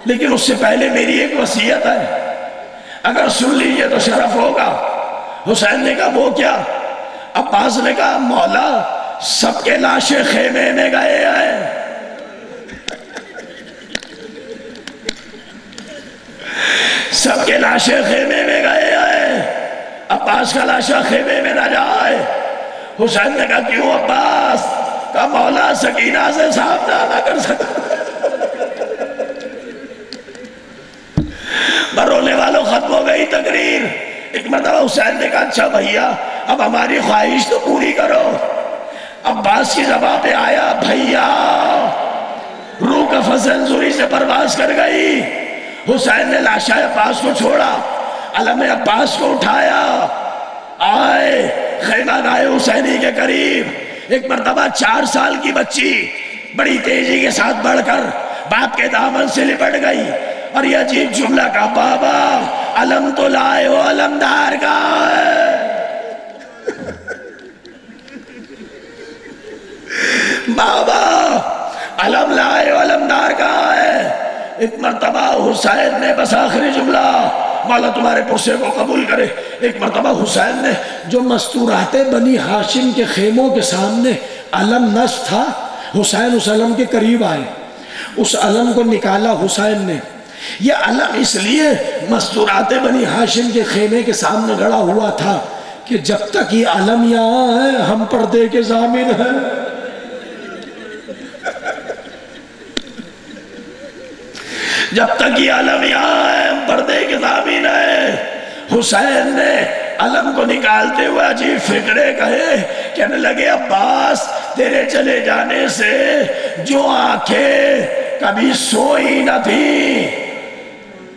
لیکن اس سے پہلے میری ایک وصیت ہے، اگر سن لیجئے تو شرف ہوگا۔ حسین نے کہا وہ کیا؟ عباس نے کہا مولا سب کے لاشیں خیمے میں گئے ہیں، سب کے لاشیں خیمے میں گئے ہیں، عباس کا لاشا خیمے میں نہ جائے۔ حسین نے کہا کیوں عباس؟ کہا مولا سکینہ سے سامنا نہ کر سکتا۔ برونے والوں ختم ہو گئی تقریر۔ ایک مرتبہ حسین نے کہا اچھا بھیا اب ہماری خواہش تو پوری کرو۔ عباس کی زبان پہ آیا بھیا، روح کا فضل زوری سے پرواز کر گئی۔ حسین نے لاشا عباس کو چھوڑا، علم عباس کو اٹھایا، آئے خیمہ گاہ حسینی کے قریب۔ ایک مرتبہ 4 سال کی بچی بڑی تیزی کے ساتھ بڑھ کر باپ کے دامن سے لپٹ گئی اور یہ عجیب جملہ کا بابا علم تو لائے ہو، علمدار کا ہے۔ بابا علم لائے ہو، علمدار کا ہے۔ ایک مرتبہ حسین نے بس آخری جملہ مولا تمہارے پرسے کو قبول کرے۔ ایک مرتبہ حسین نے جو مستورات بنی ہاشم کے خیموں کے سامنے علم نصب تھا، حسین اس علم کے قریب آئے، اس علم کو نکالا حسین نے۔ یہ علم اس لیے مستورات بنی ہاشم کے خیمے کے سامنے گڑا ہوا تھا کہ جب تک یہ علم یہاں ہے ہم پردے کے ضامن ہیں۔ جب تک یہ علم یہاں ہے ہم پردے کے ضامن ہیں۔ حسین نے علم کو نکالتے ہوئے عجیب فکرے کہے، کہنے لگے عباس تیرے چلے جانے سے جو آنکھیں کبھی سوئی نہ تھی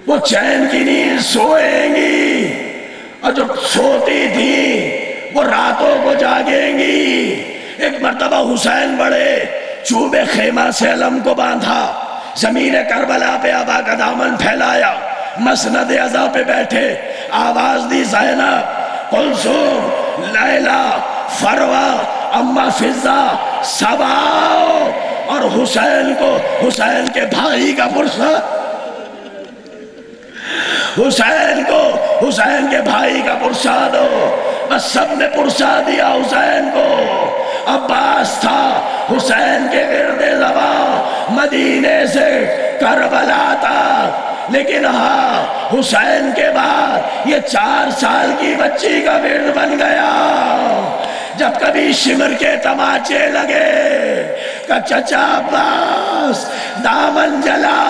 وہ چین کی نیند سوئیں گی، اور جو سوتی تھی وہ راتوں کو جاگیں گی۔ ایک مرتبہ حسین بڑے چوبے خیمہ سے علم کو باندھا، زمین کربلا پہ آبا کا دامن پھیلایا، مسند عزا پہ بیٹھے، آواز دی زینب، کلثوم، لیلا، فروا، اما فضہ، سبا، اور حسین کو حسین کے بھائی کا پرساد، حسین کو حسین کے بھائی کا پرساد ہو۔ بس سب نے پرساد دیا حسین کو۔ عباس تھا حسین کے گرد زبان، مدینے سے کربلا تک، لیکن ہاں حسین کے بعد یہ 4 سال کی بچی کا ورد بن گیا۔ جب کبھی شمر کے تماچے لگے کہ چچا عباس دامن جلا،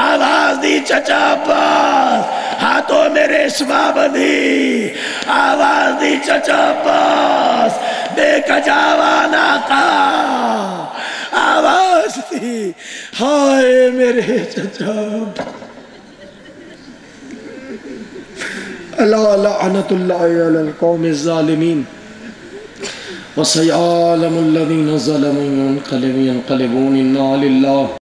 آواز دی چچا عباس ہاتھوں میں ریشمہ بندھی، آواز دی چچا عباس بے کجاوانا کا، آواز دی ہائے میرے چچا۔ الا لعنت اللہ علی القوم الظالمین وسيعلم الذين ظلموا ينقلبون إنا لله